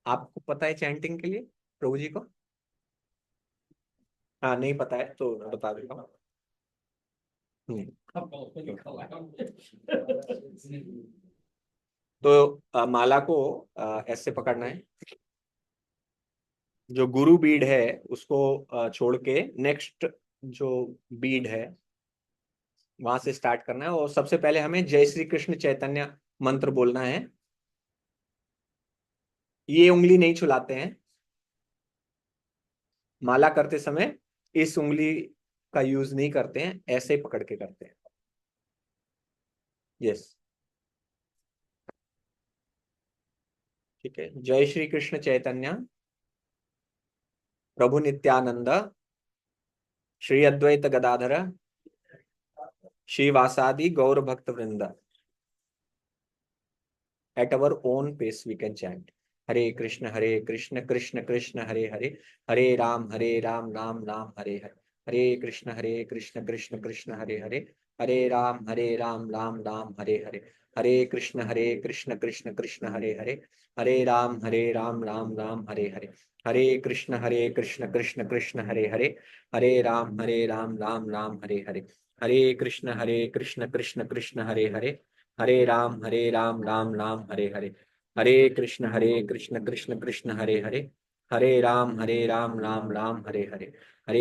आपको पता है चैंटिंग के लिए प्रभु जी को? हाँ, नहीं पता है तो बता देता हूँ। तो माला को ऐसे पकड़ना है, जो गुरु बीड है उसको छोड़ के नेक्स्ट जो बीड है वहां से स्टार्ट करना है, और सबसे पहले हमें जय श्री कृष्ण चैतन्य मंत्र बोलना है। ये उंगली नहीं छुलाते हैं माला करते समय, इस उंगली का यूज नहीं करते हैं, ऐसे पकड़ के करते हैं। यस, ठीक है। जय श्री कृष्ण चैतन्य प्रभु नित्यानंद श्री अद्वैत गदाधर श्रीवासादि गौर भक्त वृंद। At our own pace we can chant Hare Krishna Krishna Krishna Hare Hare, Hare Rama Rama Rama Hare Hare, Hare Krishna Krishna Krishna Hare Hare, Hare Rama Rama Rama Hare Hare, Hare Krishna Krishna Krishna Hare Hare, Hare Rama Rama Rama Hare Hare, Hare Krishna Krishna Krishna Hare Hare, Hare Rama Rama Rama Hare Hare, Hare Krishna Krishna Krishna Hare Hare, Hare Rama Rama Rama Hare Hare, Hare Krishna Krishna Krishna Hare Hare, Hare Rama Rama Rama Hare Hare, Hare